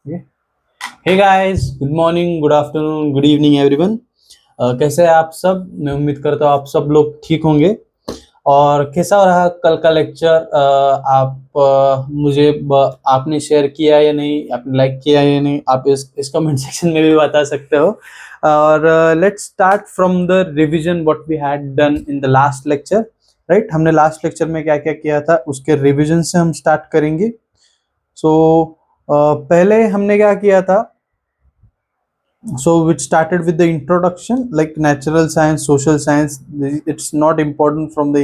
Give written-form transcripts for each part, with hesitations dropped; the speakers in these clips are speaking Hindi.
हे guys, good morning, good afternoon, good evening everyone. कैसे हैं आप सब? मैं उम्मीद करता हूँ आप सब लोग ठीक होंगे। और कैसा रहा कल का लेक्चर? आपने शेयर किया या नहीं, आपने लाइक किया या नहीं, आप इस कमेंट सेक्शन में भी बता सकते हो। और let's start from the revision what we had done in the last lecture. Right, हमने लास्ट लेक्चर में क्या क्या किया था उसके रिवीजन से हम स्टार्ट करेंगे। सो पहले हमने क्या किया था? So which started with the introduction, like natural science, social science. It's not important from the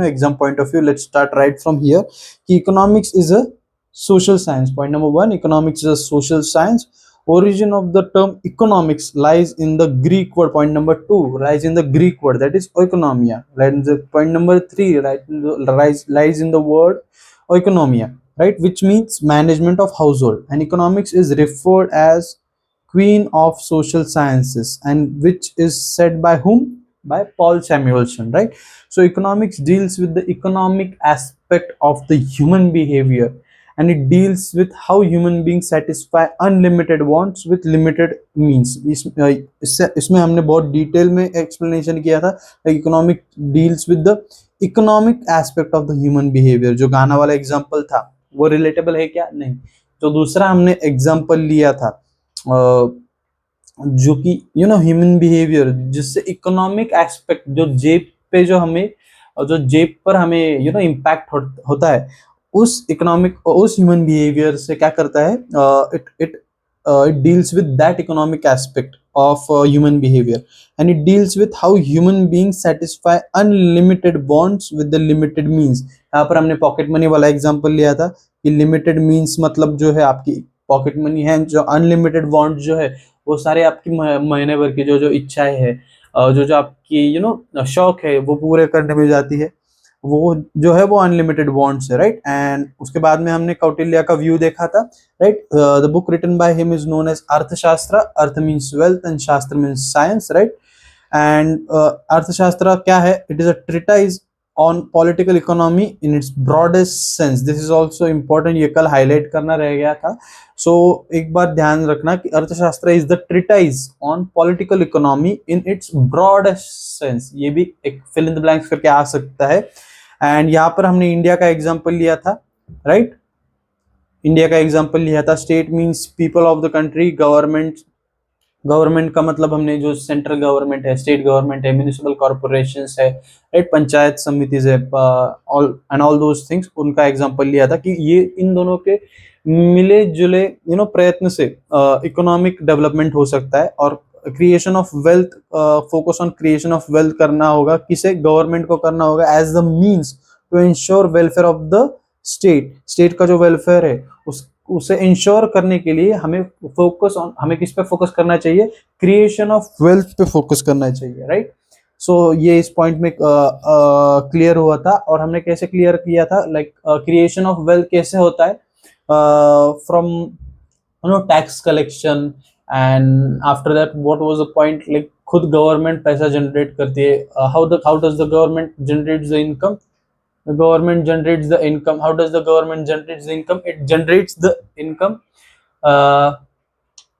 exam point of view. Let's start right from here. Economics is a social science. Point number one: economics is a social science. Origin of the term economics lies in the Greek word. Point number two lies in the Greek word, that is oikonomia. Right. Point number three, lies in the word oikonomia, right, which means management of household. And economics is referred as queen of social sciences, and which is said by whom? By Paul Samuelson, right? So economics deals with the economic aspect of the human behavior, and it deals with how human beings satisfy unlimited wants with limited means. इसमें हमने बहुत डिटेल में एक्सप्लेनेशन किया था। Economic deals with the economic aspect of the human behaviour. जो गाना वाला एग्जांपल था वो रिलेटेबल है क्या? नहीं। तो दूसरा हमने एग्जांपल लिया था जो कि ह्यूमन बिहेवियर, जिससे इकोनॉमिक एस्पेक्ट जो जेब पे जो हमें और जो जेब पर हमें इम्पैक्ट होता है, उस इकोनॉमिक उस ह्यूमन बिहेवियर से क्या करता है? It deals with that economic aspect of human behaviour, and it deals with how human beings satisfy unlimited wants with the limited means. यहाँ पर हमने पॉकेट मनी वाला एग्जांपल लिया था कि लिमिटेड मींस मतलब जो है आपकी पॉकेट मनी है, जो अनलिमिटेड वांट जो है वो सारे आपकी महीने भर की जो जो इच्छाएं है, जो जो आपकी शौक है वो पूरे करने में जाती है, वो जो है वो अनलिमिटेड वांट्स है, राइट। एंड उसके बाद में हमने कौटिल्य का व्यू देखा था, right. The book written by him is known as Arthashastra. Artha means wealth and shastra means science, right. And Arthashastra क्या है? It is a treatise on political economy in its broadest sense. This is also important, ये कल हाईलाइट करना रह गया था। सो एक बार ध्यान रखना कि अर्थशास्त्र is the treatise on political economy in its broadest sense. ये भी एक फिल इन द ब्लैंक्स करके आ सकता है। एंड यहाँ पर हमने इंडिया का एग्जाम्पल लिया था, राइट। इंडिया का एग्जाम्पल लिया था। State means people of the country. Government का मतलब हमने जो सेंट्रल गवर्नमेंट है, स्टेट गवर्नमेंट है, म्यूनिसिपल कॉर्पोरेशंस है, राइट, पंचायत समितिज है, all and all those things, उनका एग्जांपल लिया था कि ये इन दोनों के मिले जुले प्रयत्न से इकोनॉमिक डेवलपमेंट हो सकता है। और creation of wealth, focus on creation of wealth करना होगा, किसे? गवर्नमेंट को करना होगा as the means to ensure welfare of the state का जो वेलफेयर है उसे इंश्योर करने के लिए हमें किस पे फोकस करना चाहिए? क्रिएशन ऑफ वेल्थ पे फोकस करना चाहिए, राइट। सो ये इस पॉइंट में क्लियर हुआ था। और हमने कैसे क्लियर किया था? लाइक क्रिएशन ऑफ वेल्थ कैसे होता है? From tax collection, and after that what was the point? Like खुद गवर्नमेंट पैसा जनरेट करती है। How does the government generates the income? The government generates the income. How does the government generates the income? It generates the income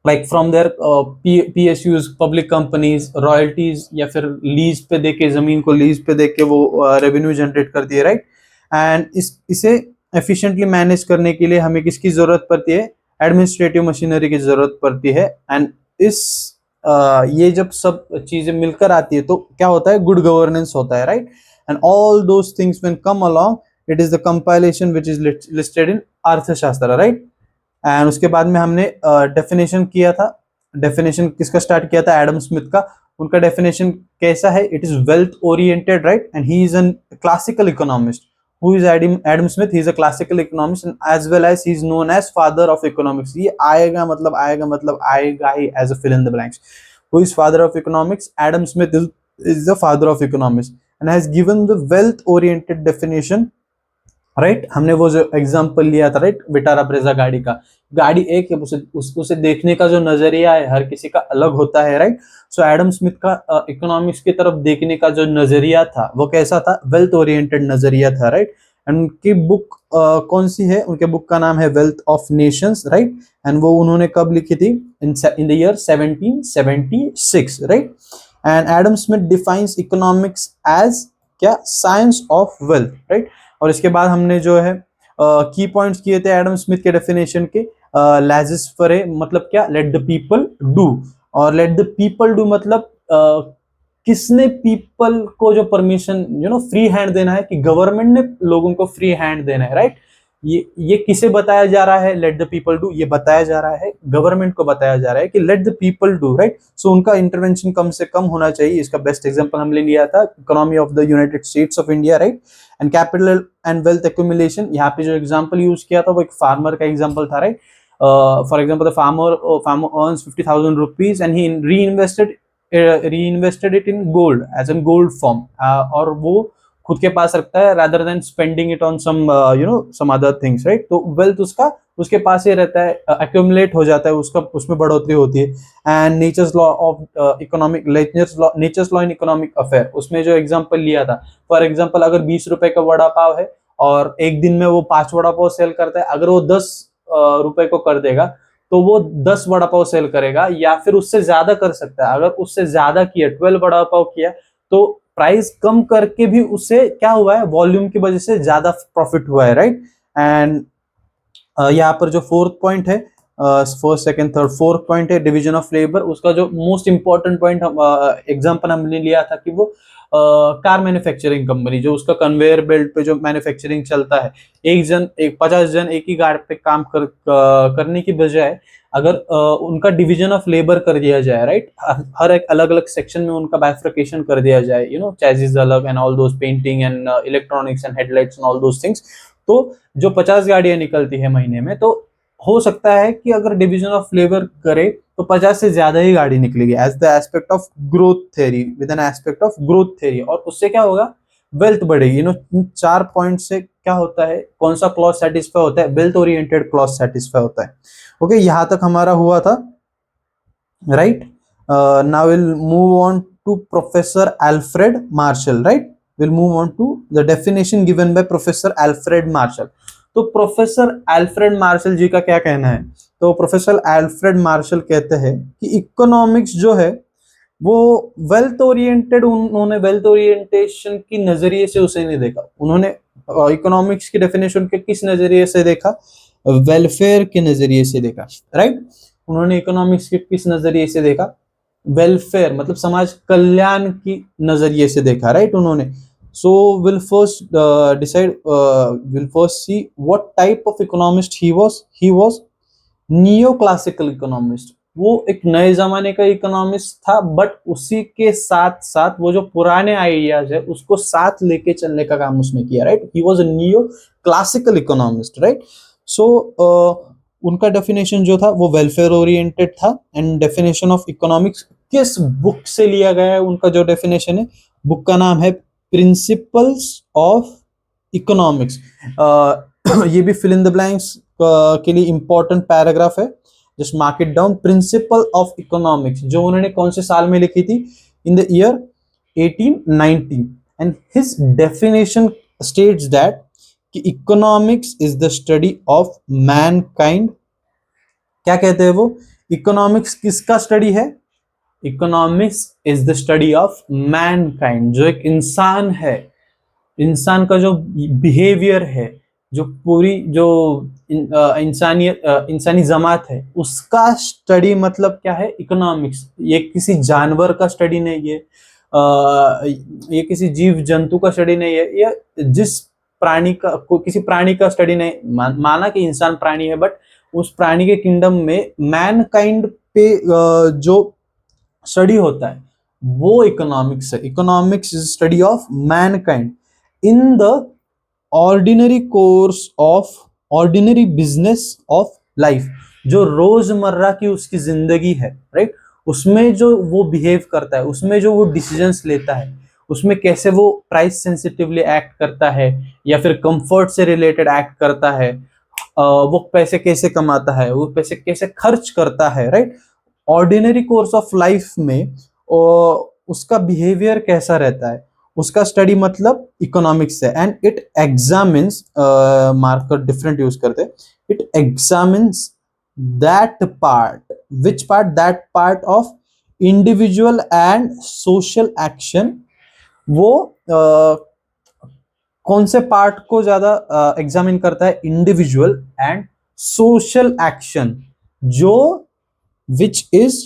like from their PSUs, public companies, royalties, या फिर लीज पे देके, जमीन को लीज पे देके वो रेवेन्यू जनरेट करती है, राइट। एंड इसे एफिशिएंटली मैनेज करने के लिए हमें किसकी जरूरत पड़ती है? एडमिनिस्ट्रेटिव मशीनरी की जरूरत पड़ती है। एंड ये जब सब चीजें मिलकर आती है तो क्या होता है? गुड गवर्नेंस होता है, right. And all those things when come along, it is the compilation which is listed in अर्थशास्त्र, right? And उसके बाद में हमने डेफिनेशन किया था। डेफिनेशन किसका स्टार्ट किया था? एडम स्मिथ का। उनका डेफिनेशन कैसा है? It is wealth oriented, right. And he is an classical economist. Who is Adam Smith? He is a classical economist and as well as he is known as father of economics. ये आएगा ही as a fill in the blanks. Who is father of economics? Adam Smith is the father of economics and has given the wealth oriented definition, right. हमने वो जो एग्जांपल लिया था, राइट, विटारा ब्रेजा गाड़ी का। गाड़ी एक है, उसे देखने का जो नजरिया है हर किसी का अलग होता है, राइट। सो एडम स्मिथ का इकोनॉमिक्स की तरफ देखने का जो नजरिया था वो कैसा था? वेल्थ ओरिएंटेड नजरिया था, राइट। एंड उनकी बुक कौन सी है? उनके बुक का नाम है wealth of nations, right. And वो उन्होंने कब लिखी थी? In the year 1776, right. And Adam Smith defines economics as क्या? Science of wealth, right. और इसके बाद हमने जो है की पॉइंट्स किए थे एडम स्मिथ के डेफिनेशन के। लाइसेस फॉर मतलब क्या? Late the people do. और लेट द पीपल डू मतलब किसने पीपल को जो परमिशन फ्री हैंड देना है, कि गवर्नमेंट ने लोगों को फ्री हैंड देना है, राइट। ये किसे बताया जा रहा है? लेट द पीपल डू, ये बताया जा रहा है गवर्नमेंट को बताया जा रहा है कि let the people do, right. So उनका इंटरवेंशन कम से कम होना चाहिए। इसका बेस्ट एग्जांपल हमने लिया था economy of the United states of India, right. And capital and wealth accumulation, यहाँ पे जो एग्जांपल यूज किया था वो एक फार्मर का एग्जांपल था, right. For example the farmer earns 50,000 rupees and he reinvested it in gold as in gold form, और वो खुद के पास रखता है rather than spending it on some other things, right। तो wealth उसके पास ही रहता है, accumulate हो जाता है, उसमें बढ़ोतरी होती है। And nature's law of economic nature's law in economic affair, उसमें जो एग्जांपल लिया था, फॉर एग्जांपल अगर 20 रुपए का वड़ा पाव है और एक दिन में वो 5 वड़ा पाव सेल करता है, अगर वो 10 रुपए को कर देगा तो वो 10 वड़ा पाव सेल करेगा, या फिर उससे ज्यादा कर सकता है। अगर उससे ज्यादा किया, 12 वड़ा पाव किया, तो प्राइस कम करके भी उससे क्या हुआ है? वॉल्यूम की वजह से ज्यादा प्रॉफिट हुआ है, राइट। एंड यहाँ पर जो फोर्थ पॉइंट है, first second third fourth point है डिवीजन ऑफ लेबर। उसका जो मोस्ट इंपॉर्टेंट पॉइंट एग्जांपल हमने लिया था कि वो कार मैन्युफैक्चरिंग कंपनी, जो उसका कन्वेयर बेल्ट पे जो मैन्युफैक्चरिंग चलता है, 50 जन एक ही गाड़ी पे काम करने की बजाय अगर उनका डिवीजन ऑफ लेबर कर दिया जाए, राइट, हर एक अलग अलग सेक्शन में उनका बाइफर्केशन कर दिया जाए, चैसिस अलग and all those, painting and electronics and headlights and all those things, तो जो 50 गाड़ियां निकलती है महीने में, तो हो सकता है कि अगर डिवीजन ऑफ लेबर करे तो 50 से ज्यादा ही गाड़ी निकलेगी, as the aspect of growth theory, with an aspect of growth theory. और उससे क्या होगा? वेल्थ बढ़ेगी। इन 4 पॉइंट से क्या होता है? कौन सा क्लॉज सेटिस्फाई होता है? वेल्थ ओरिएंटेड क्लॉज सेटिस्फाई होता है। ओके, यहां तक हमारा हुआ था, right. Now will move on to professor Alfred Marshall, right. Will move on to the definition given by professor Alfred Marshall. तो प्रोफेसर एल्फ्रेड मार्शल जी का क्या कहना है? तो प्रोफेसर एल्फ्रेड मार्शल कहते हैं कि इकोनॉमिक्स जो है वो वेल्थ ओरिएंटेड, उन्होंने वेल्थ ओरिएंटेशन की नजरिए से उसे नहीं देखा। उन्होंने इकोनॉमिक्स की डेफिनेशन के किस नजरिए से देखा? वेलफेयर के नजरिए से देखा, राइट। उन्होंने इकोनॉमिक्स के किस नजरिए से देखा? वेलफेयर मतलब समाज कल्याण की नजरिए से देखा, राइट, उन्होंने। So we'll first see what type of economist he was. He was neoclassical economist. वो एक नए जमाने का इकोनॉमिस्ट था, बट उसी के साथ साथ वो जो पुराने आइडियाज है उसको साथ लेके चलने का काम उसने किया, right. He was a neo classical economist, right. So उनका डेफिनेशन जो था वो वेलफेयर ओरिएंटेड था। एंड डेफिनेशन ऑफ इकोनॉमिक्स किस बुक से लिया गया है? उनका जो डेफिनेशन है, बुक का नाम है प्रिंसिपल्स ऑफ इकोनॉमिक्स। ये भी फिल इन द ब्लैंक्स के लिए इंपॉर्टेंट पैराग्राफ है, just mark it down. Principle of economics जो उन्होंने कौन से साल में लिखी थी? In the year 1890। And his definition states that कि economics is the study of mankind. क्या कहते हैं वो? इकोनॉमिक्स किसका स्टडी है? Economics is the study of mankind, जो एक इंसान है, इंसान का जो बिहेवियर है, जो पूरी जो इंसानी जमात है, उसका स्टडी मतलब क्या है? इकोनॉमिक्स। ये किसी जानवर का स्टडी नहीं है, ये किसी जीव जंतु का स्टडी नहीं है, ये जिस प्राणी का किसी प्राणी का स्टडी नहीं। माना कि इंसान प्राणी है, बट उस प्राणी के किंगडम में मैनकाइंड पे जो स्टडी होता है वो इकोनॉमिक्स है। Economics is study of Mankind in the ordinary course of ordinary business of life. जो रोजमर्रा की उसकी जिंदगी है, राइट, उसमें जो वो बिहेव करता है, उसमें जो वो डिसीजंस लेता है, उसमें कैसे वो प्राइस सेंसिटिवली एक्ट करता है या फिर कंफर्ट से रिलेटेड एक्ट करता है, वो पैसे कैसे कमाता है, वो पैसे कैसे खर्च करता है, right. Ordinary course of life में उसका बिहेवियर कैसा रहता है, उसका स्टडी मतलब इकोनॉमिक्स है। And it examines, marker different use करते, it examines that part, which part, that part of individual and social action. वो कौन से पार्ट को ज्यादा एग्जामिन करता है, इंडिविजुअल एंड सोशल एक्शन, जो which is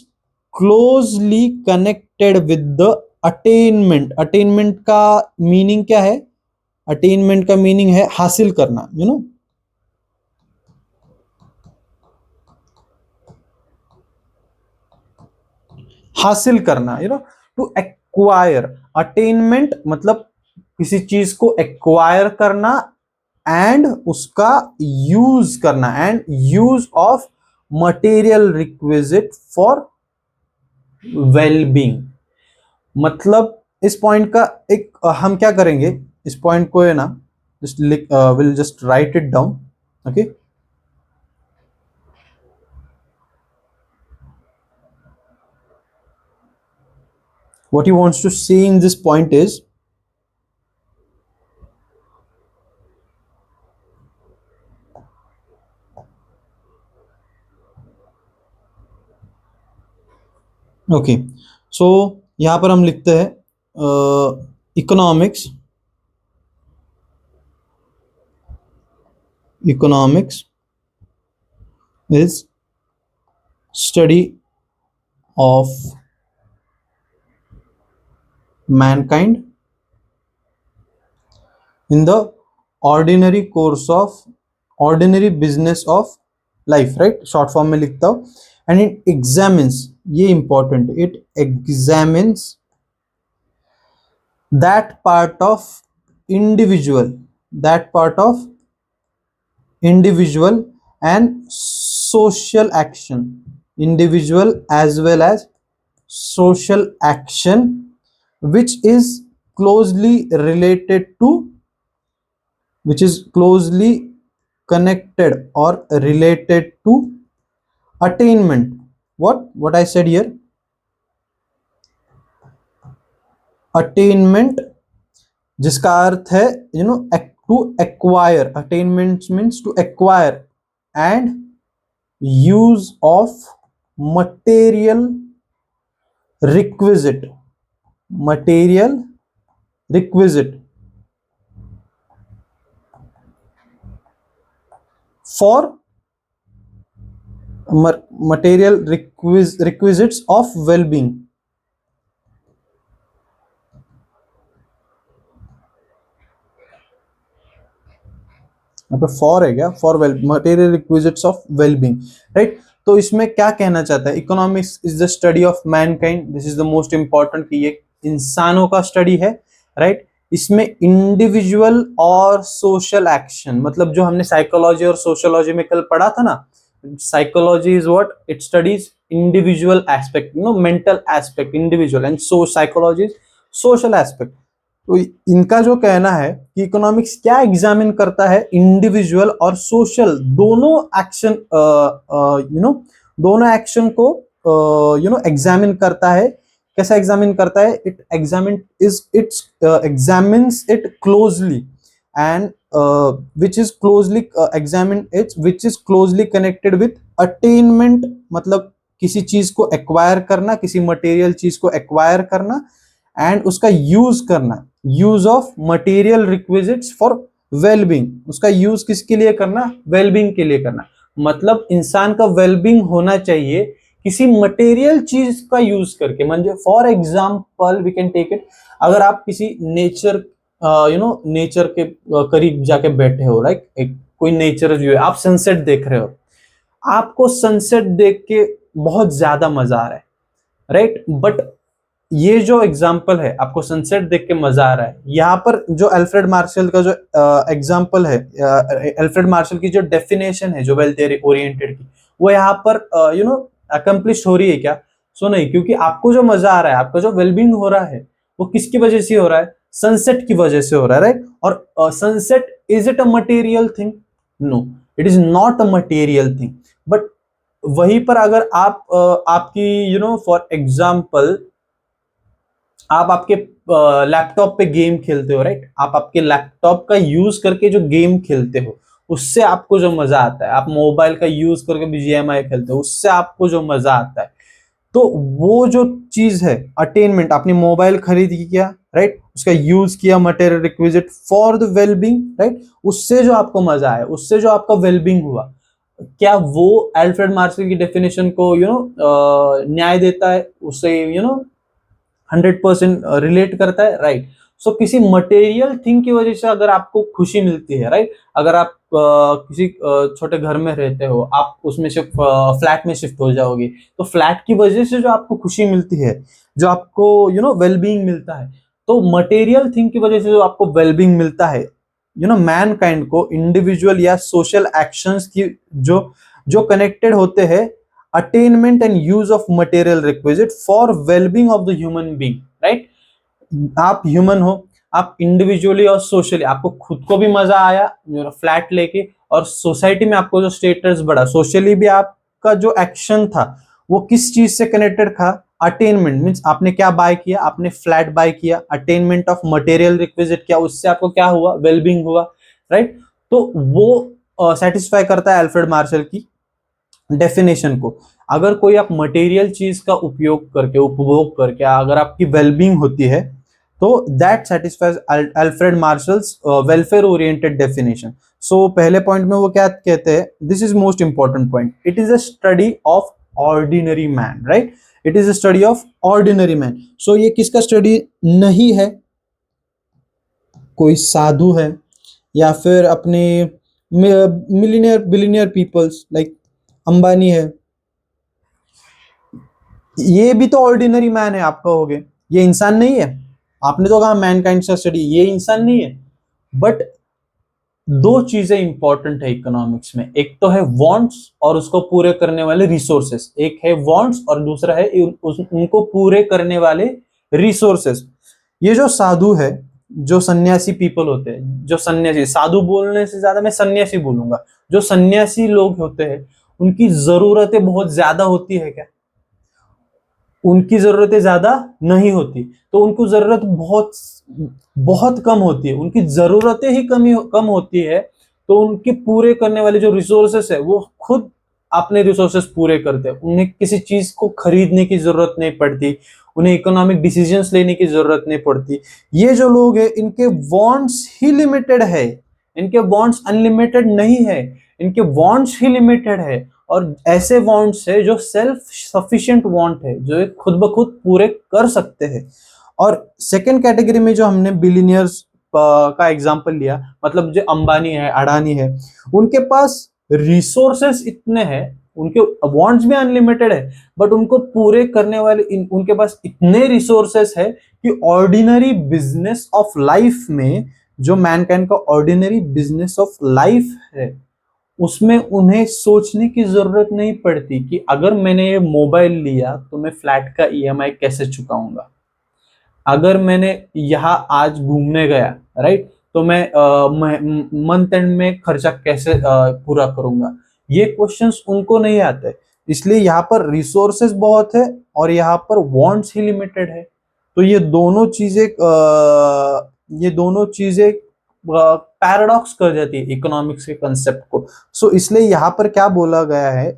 closely connected with the attainment. Attainment का मीनिंग क्या है? अटेनमेंट का मीनिंग है हासिल करना, यू नो, हासिल करना, you know, to acquire. Attainment मतलब किसी चीज को एक्वायर करना एंड उसका यूज करना, and use of material requisite for wellbeing. मतलब इस पॉइंट का एक हम क्या करेंगे, इस पॉइंट को है ना, just will just write it down, okay. What he wants to say in this point is, okay, so यहां पर हम लिखते हैं economics, economics is study of mankind in the ordinary course of ordinary business of life, right? Short form में लिखता हूं। एंड इट एग्जामिन्स, ये important, it examines that part of individual, that part of individual and social action, individual as well as social action, which is closely related to, which is closely connected or related to attainment. What I said here, attainment, जिसका अर्थ है you know to acquire, attainment means to acquire and use of material requisite, material requisite for material requisites of wellbeing. यहाँ पे फॉर है क्या? For well material requisites of wellbeing, right. तो इसमें क्या कहना चाहता है, economics is the study of mankind, this is the most important, कि ये इंसानों का स्टडी है, राइट। इसमें इंडिविजुअल और सोशल एक्शन, मतलब जो हमने साइकोलॉजी और सोशियोलॉजी में कल पढ़ा था ना, psychology is what, it studies individual aspect, you know, mental aspect, individual, and so psychology is social aspect. तो इनका जो कहना है कि इकोनॉमिक्स क्या एग्जामिन करता है, इंडिविजुअल और सोशल दोनों एक्शन, यू नो, दोनों एक्शन को यू नो एग्जामिन करता है। कैसा एग्जामिन करता है? It examines it closely and which is closely examine it which is closely connected with attainment, मतलब किसी चीज को एक्वायर करना, किसी मटेरियल चीज को एक्वायर करना एंड उसका यूज करना, use of material requisites for wellbeing. उसका यूज किसके लिए करना? वेलबींग के लिए करना। मतलब इंसान का वेलबींग होना चाहिए किसी मटेरियल चीज का यूज करके। म्हणजे for example we can take it, अगर आप किसी नेचर यू नो नेचर के करीब जाके बैठे हो, राइट, एक कोई नेचर व्यू है, आप सनसेट देख रहे हो, आपको सनसेट देख के बहुत ज्यादा मजा आ रहा है, राइट। बट ये जो एग्जाम्पल है, आपको सनसेट देख के मजा आ रहा है, यहाँ पर जो अल्फ्रेड मार्शल का जो एग्जाम्पल है, अल्फ्रेड मार्शल की जो डेफिनेशन है जो वेल्थ ओरिएंटेड की, वो यहाँ पर यू नो अकम्प्लिश हो रही है क्या? सो नहीं, क्योंकि आपको जो मजा आ रहा है, आपका जो वेलबींग हो रहा है, वो किसकी वजह से हो रहा है? सनसेट की वजह से हो रहा है, राइट। और sunset, is it a material thing? No, it is not a material thing. But वहीं पर अगर आप आपकी यू नो फॉर एग्जाम्पल आप आपके लैपटॉप पे गेम खेलते हो, राइट? आप आपके लैपटॉप का यूज करके जो गेम खेलते हो उससे आपको जो मजा आता है, आप मोबाइल का यूज करके बीजीएमआई खेलते हो उससे आपको जो मजा आता है, तो वो जो चीज है अटेनमेंट, आपने मोबाइल खरीद किया, राइट, उसका यूज किया, material requisite for the wellbeing, right, उससे जो आपको मजा आया, उससे जो आपका वेलबींग हुआ, क्या वो एल्फ्रेड मार्शल की डेफिनेशन को न्याय देता है, उससे 100% रिलेट करता है, राइट? सो किसी मटेरियल थिंग की वजह से अगर आपको खुशी मिलती है, राइट, अगर आप किसी छोटे घर में रहते हो, आप उसमें शिफ्ट फ्लैट में शिफ्ट हो जाओगे, तो फ्लैट की वजह से जो आपको खुशी मिलती है, जो आपको वेलबींग मिलता है, तो मटेरियल थिंग की वजह से जो आपको वेलबींग मिलता है, मैन काइंड को इंडिविजुअल या सोशल एक्शंस की जो जो कनेक्टेड होते हैं attainment and use of material requisite for wellbeing of the human being, right? आप ह्यूमन हो, आप इंडिविजुअली और सोशली, आपको खुद को भी मजा आया फ्लैट लेके, और सोसाइटी में आपको जो स्टेटस बढ़ा, सोशली भी आपका जो एक्शन था वो किस चीज से कनेक्टेड था? अटेनमेंट मीन्स आपने क्या बाय किया, आपने फ्लैट बाय किया, अटेनमेंट ऑफ मटेरियल रिक्विजिट किया, उससे आपको क्या हुआ? वेलबींग हुआ, राइट? तो वो सेटिस्फाई करता है अल्फ्रेड मार्शल की डेफिनेशन को। अगर कोई आप मटेरियल चीज का उपयोग करके, उपभोग करके अगर आपकी वेलबींग होती है, तो that satisfies Alfred Marshall's welfare oriented definition. So पहले पॉइंट में वो क्या कहते हैं? This is most important point, it is a study of ordinary man, right? It is a study of ordinary man. So ये किसका स्टडी नहीं है? कोई साधु है, या फिर अपने millionaire billionaire peoples like Ambani है, ये भी तो ऑर्डिनरी मैन है, आप कहोगे ये इंसान नहीं है? आपने तो कहा मैनकाइंड का स्टडी, ये इंसान नहीं है? बट दो चीजें इंपॉर्टेंट है इकोनॉमिक्स में, एक तो है वांट्स और उसको पूरे करने वाले रिसोर्सेस, एक है वांट्स और दूसरा है उनको पूरे करने वाले रिसोर्सेस। ये जो साधु है, जो सन्यासी पीपल होते हैं, जो सन्यासी, साधु बोलने से ज्यादा मैं सन्यासी बोलूंगा, जो सन्यासी लोग होते हैं, उनकी जरूरतें बहुत ज्यादा होती है क्या? उनकी जरूरतें ज्यादा नहीं होती, तो उनको जरूरत बहुत बहुत कम होती है, उनकी जरूरतें ही कम होती है, तो उनके पूरे करने वाले जो रिसोर्सेस है वो खुद अपने रिसोर्सेस पूरे करते हैं, उन्हें किसी चीज को खरीदने की जरूरत नहीं पड़ती, उन्हें इकोनॉमिक डिसीजंस लेने की जरूरत नहीं पड़ती। ये जो लोग हैं इनके वांट्स ही लिमिटेड है, इनके वांट्स अनलिमिटेड नहीं है, इनके वांट्स ही लिमिटेड है, और ऐसे वांट्स है जो सेल्फ सफिशिएंट वांट है, जो एक खुद ब खुद पूरे कर सकते हैं। और सेकंड कैटेगरी में जो हमने बिलियनियर्स का एग्जांपल लिया, मतलब जो अंबानी है, अडानी है, उनके पास रिसोर्सेस इतने हैं, उनके वांट्स भी अनलिमिटेड है, बट उनको पूरे करने वाले उनके पास इतने रिसोर्सेस है कि ऑर्डिनरी बिजनेस ऑफ लाइफ में, जो मैनकाइंड का ऑर्डिनरी बिजनेस ऑफ लाइफ है, उसमें उन्हें सोचने की जरूरत नहीं पड़ती कि अगर मैंने ये मोबाइल लिया तो मैं फ्लैट का ईएमआई कैसे चुकाऊंगा, अगर मैंने यहाँ आज घूमने गया, राइट, तो मैं मंथ एंड में खर्चा कैसे पूरा करूंगा, ये क्वेश्चंस उनको नहीं आते। इसलिए यहाँ पर रिसोर्सेस बहुत है और यहाँ पर वांट्स ही लिमिटेड है। तो ये दोनों चीजें पैराडॉक्स कर जाती है इकोनॉमिक्स के कंसेप्ट को। सो इसलिए यहाँ पर क्या बोला गया है?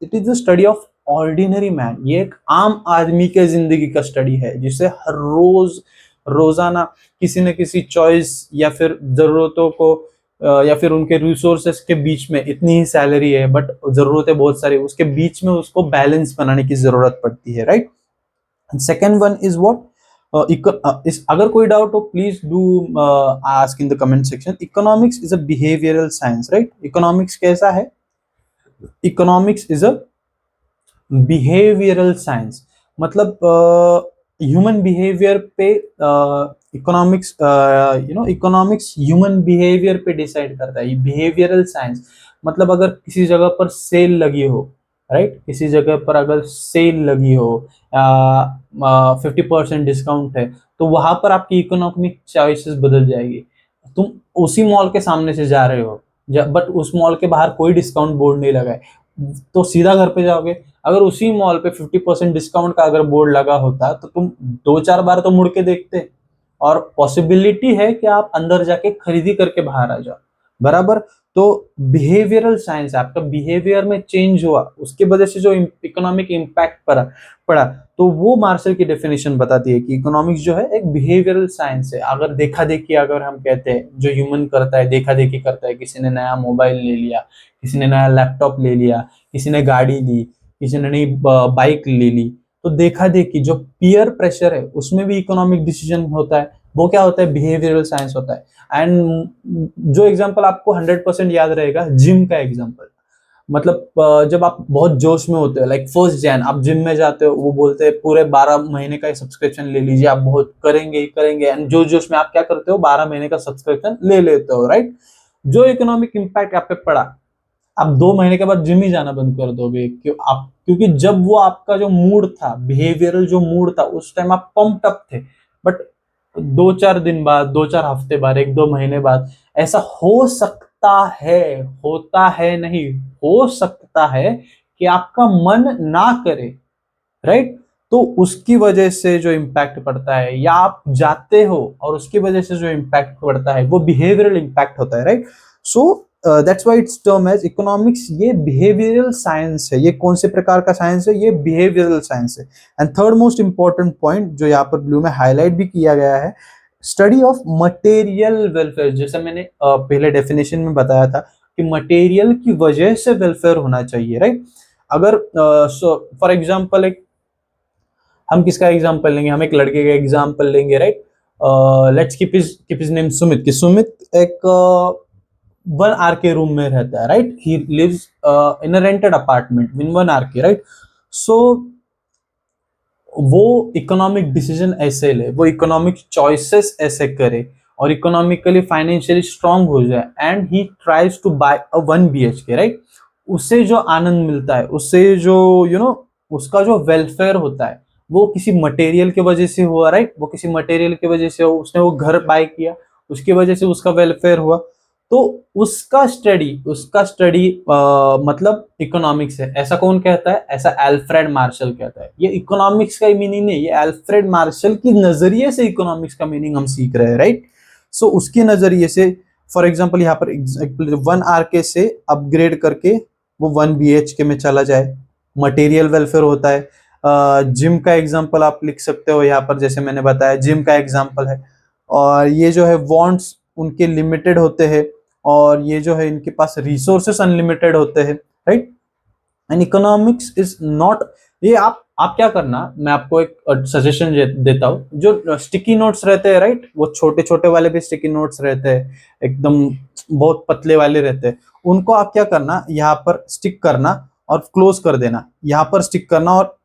It is the study of ordinary man. ये एक आम आदमी के जिंदगी का स्टडी है, जिसे हर रोज रोजाना किसी न किसी चॉइस या फिर जरूरतों को या फिर उनके रिसोर्सेस के बीच में, इतनी ही सैलरी है बट जरूरतें बहुत सारी, उसके बीच में उसको बैलेंस बनाने की जरूरत पड़ती है, right? Second one is what? अगर कोई डाउट हो please do ask in the comment section. Economics is a behavioural science, right? Economics कैसा है? Economics is a behavioural science, मतलब ह्यूमन बिहेवियर पे इकोनॉमिक्स इकोनॉमिक्स ह्यूमन बिहेवियर पे डिसाइड करता है। बिहेवियरल साइंस मतलब अगर किसी जगह पर सेल लगी हो, राइट, किसी जगह पर अगर सेल लगी हो, 50% डिस्काउंट है, तो वहां पर आपकी इकोनॉमिक चॉइसेस बदल जाएगी। तुम उसी मॉल के सामने से जा रहे हो, बट उस मॉल के बाहर कोई डिस्काउंट बोर्ड नहीं लगा है, तो सीधा घर पे जाओगे। अगर उसी मॉल पे 50% डिस्काउंट का अगर बोर्ड लगा होता तो तुम 2-4 बार तो मुड़ के देखते, और पॉसिबिलिटी है कि आप अंदर जाके खरीदी करके बाहर आ जाओ, बराबर। तो बिहेवियरल साइंस, आपका बिहेवियर में चेंज हुआ, उसके वजह से जो इकोनॉमिक इम्पैक्ट पड़ा, तो वो मार्शल की डेफिनेशन बताती है कि इकोनॉमिक्स जो है एक बिहेवियरल साइंस है। अगर देखा देखी, अगर हम कहते हैं जो ह्यूमन करता है, देखा देखी करता है, किसी ने नया मोबाइल ले लिया, किसी ने नया लैपटॉप ले लिया, किसी ने गाड़ी ली, किसी ने नई बाइक ले ली, तो देखा देखी जो पीयर प्रेशर है उसमें भी इकोनॉमिक डिसीजन होता है, वो क्या होता है, बिहेवियरल साइंस होता है। एंड जो एग्जांपल आपको 100% याद रहेगा, जिम का एग्जांपल। मतलब जब आप बहुत जोश में होते हो, लाइक 1 जैन आप जिम में जाते हो, वो बोलते हैं पूरे 12 महीने का सब्सक्रिप्शन ले लीजिए, आप बहुत करेंगे ही करेंगे, एंड जो जोश में आप क्या करते हो, 12 महीने का सब्सक्रिप्शन ले लेते हो, राइट। जो इकोनॉमिक इम्पैक्ट आप पे पड़ा, आप 2 महीने के बाद जिम ही जाना बंद कर दोगे, क्योंकि जब वो आपका जो मूड था, बिहेवियरल जो मूड था, उस टाइम आप पंप्ड अप थे। बट 2-4 दिन बाद, 2-4 हफ्ते बाद, 1-2 महीने बाद, ऐसा हो सकता है, होता है नहीं, हो सकता है कि आपका मन ना करे, राइट। तो उसकी वजह से जो इम्पैक्ट पड़ता है, या आप जाते हो और उसकी वजह से जो इम्पैक्ट पड़ता है, वो बिहेवियरल इम्पैक्ट होता है, right. So that's why it's term as economics. ये बिहेवियरल साइंस है। ये कौन से प्रकार का साइंस है? ये बिहेवियरल साइंस है। And third most important point जो यहाँ पर ब्लू में हाईलाइट भी किया गया है, स्टडी ऑफ मटेरियल वेलफेयर। जैसे मैंने पहले डेफिनेशन में बताया था कि मटेरियल की वजह से वेलफेयर होना चाहिए, राइट। अगर फॉर एग्जाम्पल एक, हम किसका एग्जाम्पल लेंगे, हम एक लड़के का एग्जाम्पल लेंगे, right. Let's keep his name Sumit. कि सुमित एक 1 आर के रूम में रहता है, right. He lives in a rented apartment in 1 R K, right. So वो इकोनॉमिक डिसीजन ऐसे ले, वो इकोनॉमिक चॉइसेस ऐसे करे, और इकोनॉमिकली फाइनेंशियली स्ट्रांग हो जाए, and he tries to buy a 1 BHK, right. उससे जो आनंद मिलता है, उससे जो उसका जो वेलफेयर होता है, वो किसी मटेरियल की वजह से हुआ, राइट। वो किसी मटेरियल की वजह से उसने वो घर बाय किया, उसकी वजह से उसका वेलफेयर हुआ। तो उसका स्टडी मतलब इकोनॉमिक्स है। ऐसा कौन कहता है? ऐसा अल्फ्रेड मार्शल कहता है। ये इकोनॉमिक्स का मीनिंग नहीं, ये अल्फ्रेड मार्शल की नजरिए से इकोनॉमिक्स का मीनिंग हम सीख रहे हैं, राइट। सो उसके नजरिए से, फॉर एग्जाम्पल यहाँ पर 1 RK से अपग्रेड करके वो 1 BHK में चला जाए, मटेरियल वेलफेयर होता है। जिम का एग्जाम्पल आप लिख सकते हो यहाँ पर, जैसे मैंने बताया जिम का एग्जाम्पल है। और ये जो है वांट्स उनके लिमिटेड होते हैं, और ये जो है इनके पास रिसोर्सेस अनलिमिटेड होते हैं, right. And economics is not, ये आप क्या करना, मैं आपको एक सजेशन देता हूँ। जो स्टिकी नोट्स रहते हैं, राइट, वो छोटे छोटे वाले भी स्टिकी नोट्स रहते हैं, एकदम बहुत पतले वाले रहते हैं। उनको आप क्या करना, यहाँ पर स्टिक करना और क्लोज कर देना, यहाँ पर स्टिक करना और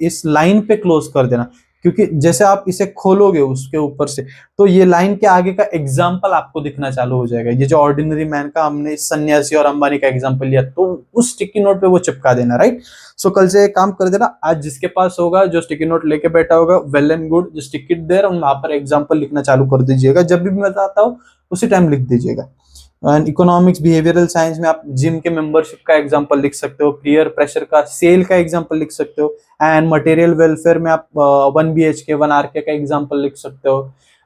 इस लाइन पे क्लोज कर देना। क्योंकि जैसे आप इसे खोलोगे उसके ऊपर से, तो ये लाइन के आगे का एग्जाम्पल आपको दिखना चालू हो जाएगा। ये जो ऑर्डिनरी मैन का हमने सन्यासी और अंबानी का एग्जाम्पल लिया, तो उस स्टिकी नोट पे वो चिपका देना, राइट। सो कल से एक काम कर देना, आज जिसके पास होगा, जो स्टिकी नोट लेके बैठा होगा, वेल एंड गुड, जो स्टिक इट देयर, वहां पर एग्जाम्पल लिखना चालू कर दीजिएगा। जब भी मैं बताता हूँ उसी टाइम लिख दीजिएगा। एंड इकोनॉमिक्स बिहेवियरल साइंस में आप जिम के मेंबरशिप का एग्जांपल लिख सकते हो, पीयर प्रेशर का सेल का एग्जांपल लिख सकते हो, एंड मटेरियल वेलफेयर में आप 1 BHK 1 RK का एग्जांपल लिख सकते हो,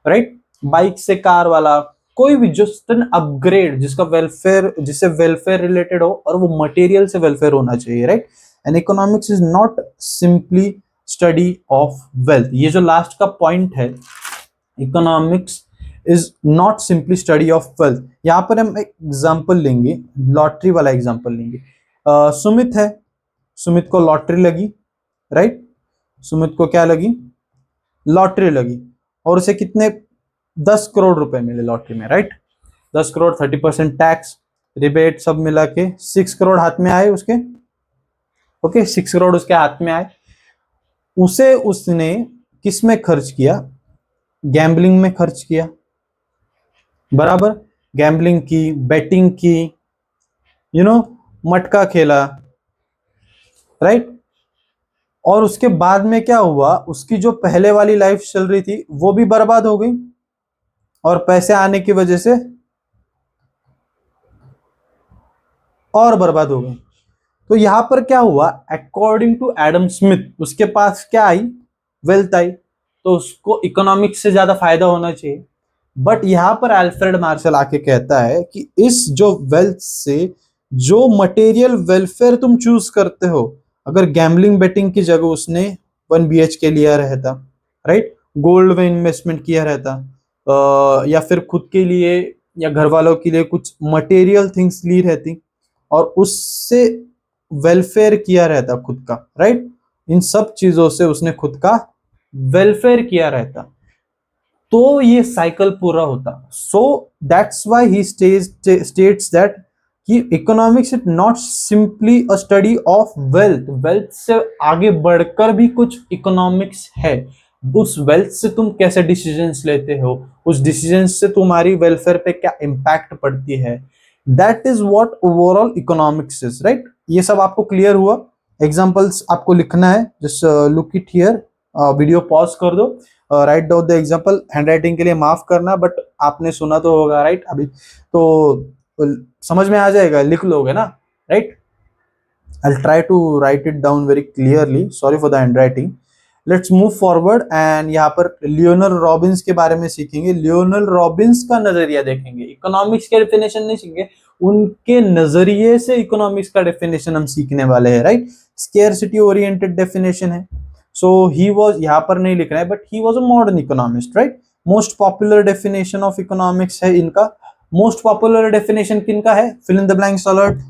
राइट। बाइक से कार वाला, कोई भी जस्ट एन अपग्रेड, जिसका वेलफेयर, जिससे वेलफेयर रिलेटेड हो और वो मटेरियल से वेलफेयर होना चाहिए, right. And economics is not simply study of wealth. ये जो लास्ट का पॉइंट है, economics is not simply study of wealth. यहां पर हम एक एग्जाम्पल लेंगे, लॉटरी वाला एग्जाम्पल लेंगे। सुमित है, सुमित को लॉटरी लगी, राइट। सुमित को क्या लगी? लॉटरी लगी, और उसे कितने 10 करोड़ रुपए मिले लॉटरी में, राइट। 10 करोड़, 30% टैक्स, रिबेट सब मिला के 6 करोड़ हाथ में आए उसके। ओके, 6 करोड़ उसके हाथ में आए। उसे उसने किस में खर्च किया? गैम्बलिंग में खर्च किया, बराबर। गैम्बलिंग की, बेटिंग की, मटका खेला, राइट। और उसके बाद में क्या हुआ? उसकी जो पहले वाली लाइफ चल रही थी वो भी बर्बाद हो गई, और पैसे आने की वजह से और बर्बाद हो गई। तो यहां पर क्या हुआ, अकॉर्डिंग टू एडम स्मिथ, उसके पास क्या आई, वेल्थ आई, तो उसको इकोनॉमिक्स से ज्यादा फायदा होना चाहिए। बट यहां पर अल्फ्रेड मार्शल आके कहता है कि इस जो वेल्थ से जो मटेरियल वेलफेयर तुम चूज करते हो, अगर गैम्बलिंग बेटिंग की जगह उसने 1 BHK लिया रहता, राइट, गोल्ड में इन्वेस्टमेंट किया रहता, या फिर खुद के लिए या घर वालों के लिए कुछ मटेरियल थिंग्स ली रहती और उससे वेलफेयर किया रहता खुद का, राइट, इन सब चीजों से उसने खुद का वेलफेयर किया रहता, तो ये साइकिल पूरा होता। So that's why he states that कि economics is not simply a study of wealth, wealth से आगे बढ़कर भी कुछ इकोनॉमिक्स है। उस वेल्थ से तुम कैसे डिसीजंस लेते हो, उस डिसीजन से तुम्हारी वेलफेयर पे क्या इम्पैक्ट पड़ती है, that is what overall economics is, right. ये सब आपको क्लियर हुआ। एग्जांपल्स आपको लिखना है, just look it here, video pause कर दो, write down the example. Handwriting के लिए माफ करना, बट आपने सुना तो होगा, राइट, अभी तो समझ में आ जाएगा, लिख लोगे ना, right. I'll try to write it down very clearly. Sorry for the handwriting. Let's move forward and यहाँ पर लियोनल रॉबिन्स के बारे में सीखेंगे। लियोनल रॉबिन्स का नजरिया देखेंगे, इकोनॉमिक्स के डेफिनेशन नहीं सीखेंगे, उनके नजरिए से इकोनॉमिक्स का डेफिनेशन हम सीखने वाले हैं, राइट। स्केर्सिटी ओरिएंटेड डेफिनेशन है। सो ही वाज, यहाँ पर नहीं लिखना है, but he was a modern economist, right. Most popular definition of economics है इनका। मोस्ट पॉपुलर डेफिनेशन किनका है, fill in the blanks alert,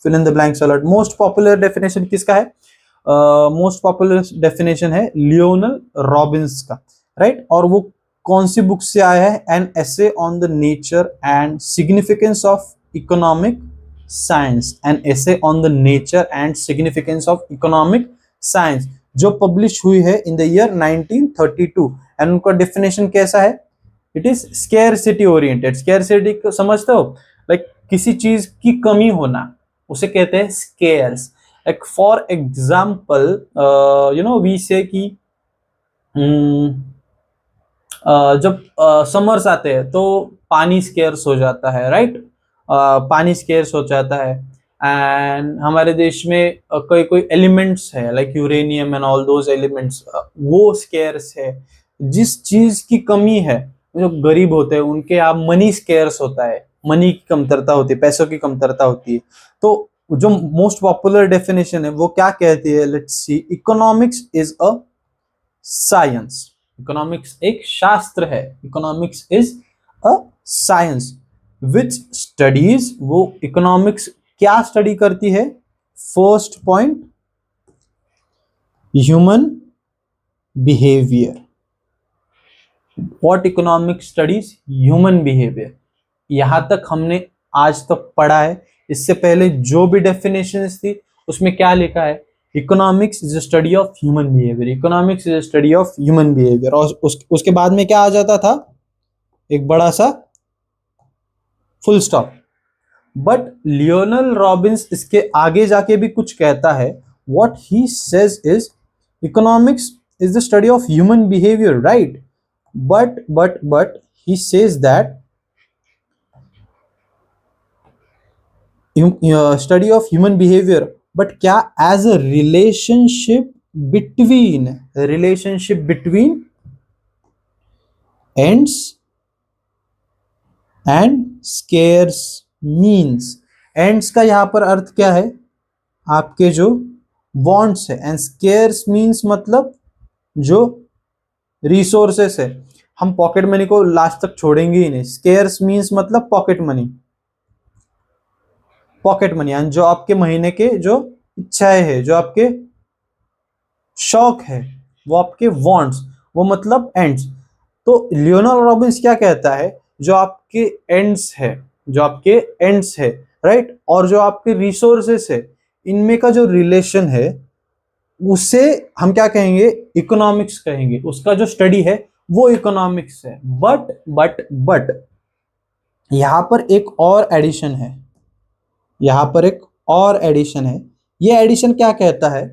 fill in the blanks alert. Most popular definition किसका है, मोस्ट पॉपुलर डेफिनेशन है लियोनल रॉबिन्स का, राइट। और वो कौन सी बुक से आया है, an essay on the nature and significance of economic science, an essay on the nature and significance of economic science, जो पब्लिश हुई है इन द ईयर 1932। एंड उनका डेफिनेशन कैसा है, it is scarcity oriented. Scarcity को समझते हो, लाइक किसी चीज की कमी होना, उसे कहते हैं scarce. Like for example we say कि जब समर्स आते हैं तो पानी स्केर्स हो जाता है, राइट, पानी स्केर्स हो जाता है। एंड हमारे देश में कोई कोई एलिमेंट्स है, like uranium and all those elements, वो स्केर्स है। जिस चीज की कमी है, जो गरीब होते हैं उनके यहाँ मनी स्केर्स होता है, मनी की कमतरता होती है, पैसों की कमतरता होती है। तो जो मोस्ट पॉपुलर डेफिनेशन है वो क्या कहती है, let's see, economics is a science. Economics एक शास्त्र है, economics is a science which studies, वो इकोनॉमिक्स क्या स्टडी करती है, first point, human behaviour. What economics studies, human behaviour. यहां तक हमने आज तक पढ़ा है। इससे पहले जो भी डेफिनेशंस थी उसमें क्या लिखा है, economics is a study of human behaviour, economics is a study of human behaviour. और उसके बाद में क्या आ जाता था, एक बड़ा सा full stop. But Lionel Robins इसके आगे जाके भी कुछ कहता है। What he says is economics is the study of human behaviour, right, but he says that study of human behavior, but क्या as a relationship between ends and scarce means। ends का यहां पर अर्थ क्या है, आपके जो wants है, एंड scarce means मतलब जो रिसोर्सेस है। हम पॉकेट मनी को लास्ट तक छोड़ेंगे ही नहीं। स्केर्स मींस मतलब पॉकेट मनी, पॉकेट मनी यानी जो आपके महीने के जो इच्छाएं है, जो आपके शौक है, वो आपके वांट्स, वो मतलब एंड्स। तो लियोनल रॉबिन्स क्या कहता है, जो आपके एंड्स है, जो आपके एंड्स है, राइट, और जो आपके रिसोर्सेस है, इनमें का जो रिलेशन है उसे हम क्या कहेंगे, इकोनॉमिक्स कहेंगे। उसका जो स्टडी है वो इकोनॉमिक्स है। बट यहां पर एक और एडिशन है, यहां पर एक और एडिशन है। ये एडिशन क्या कहता है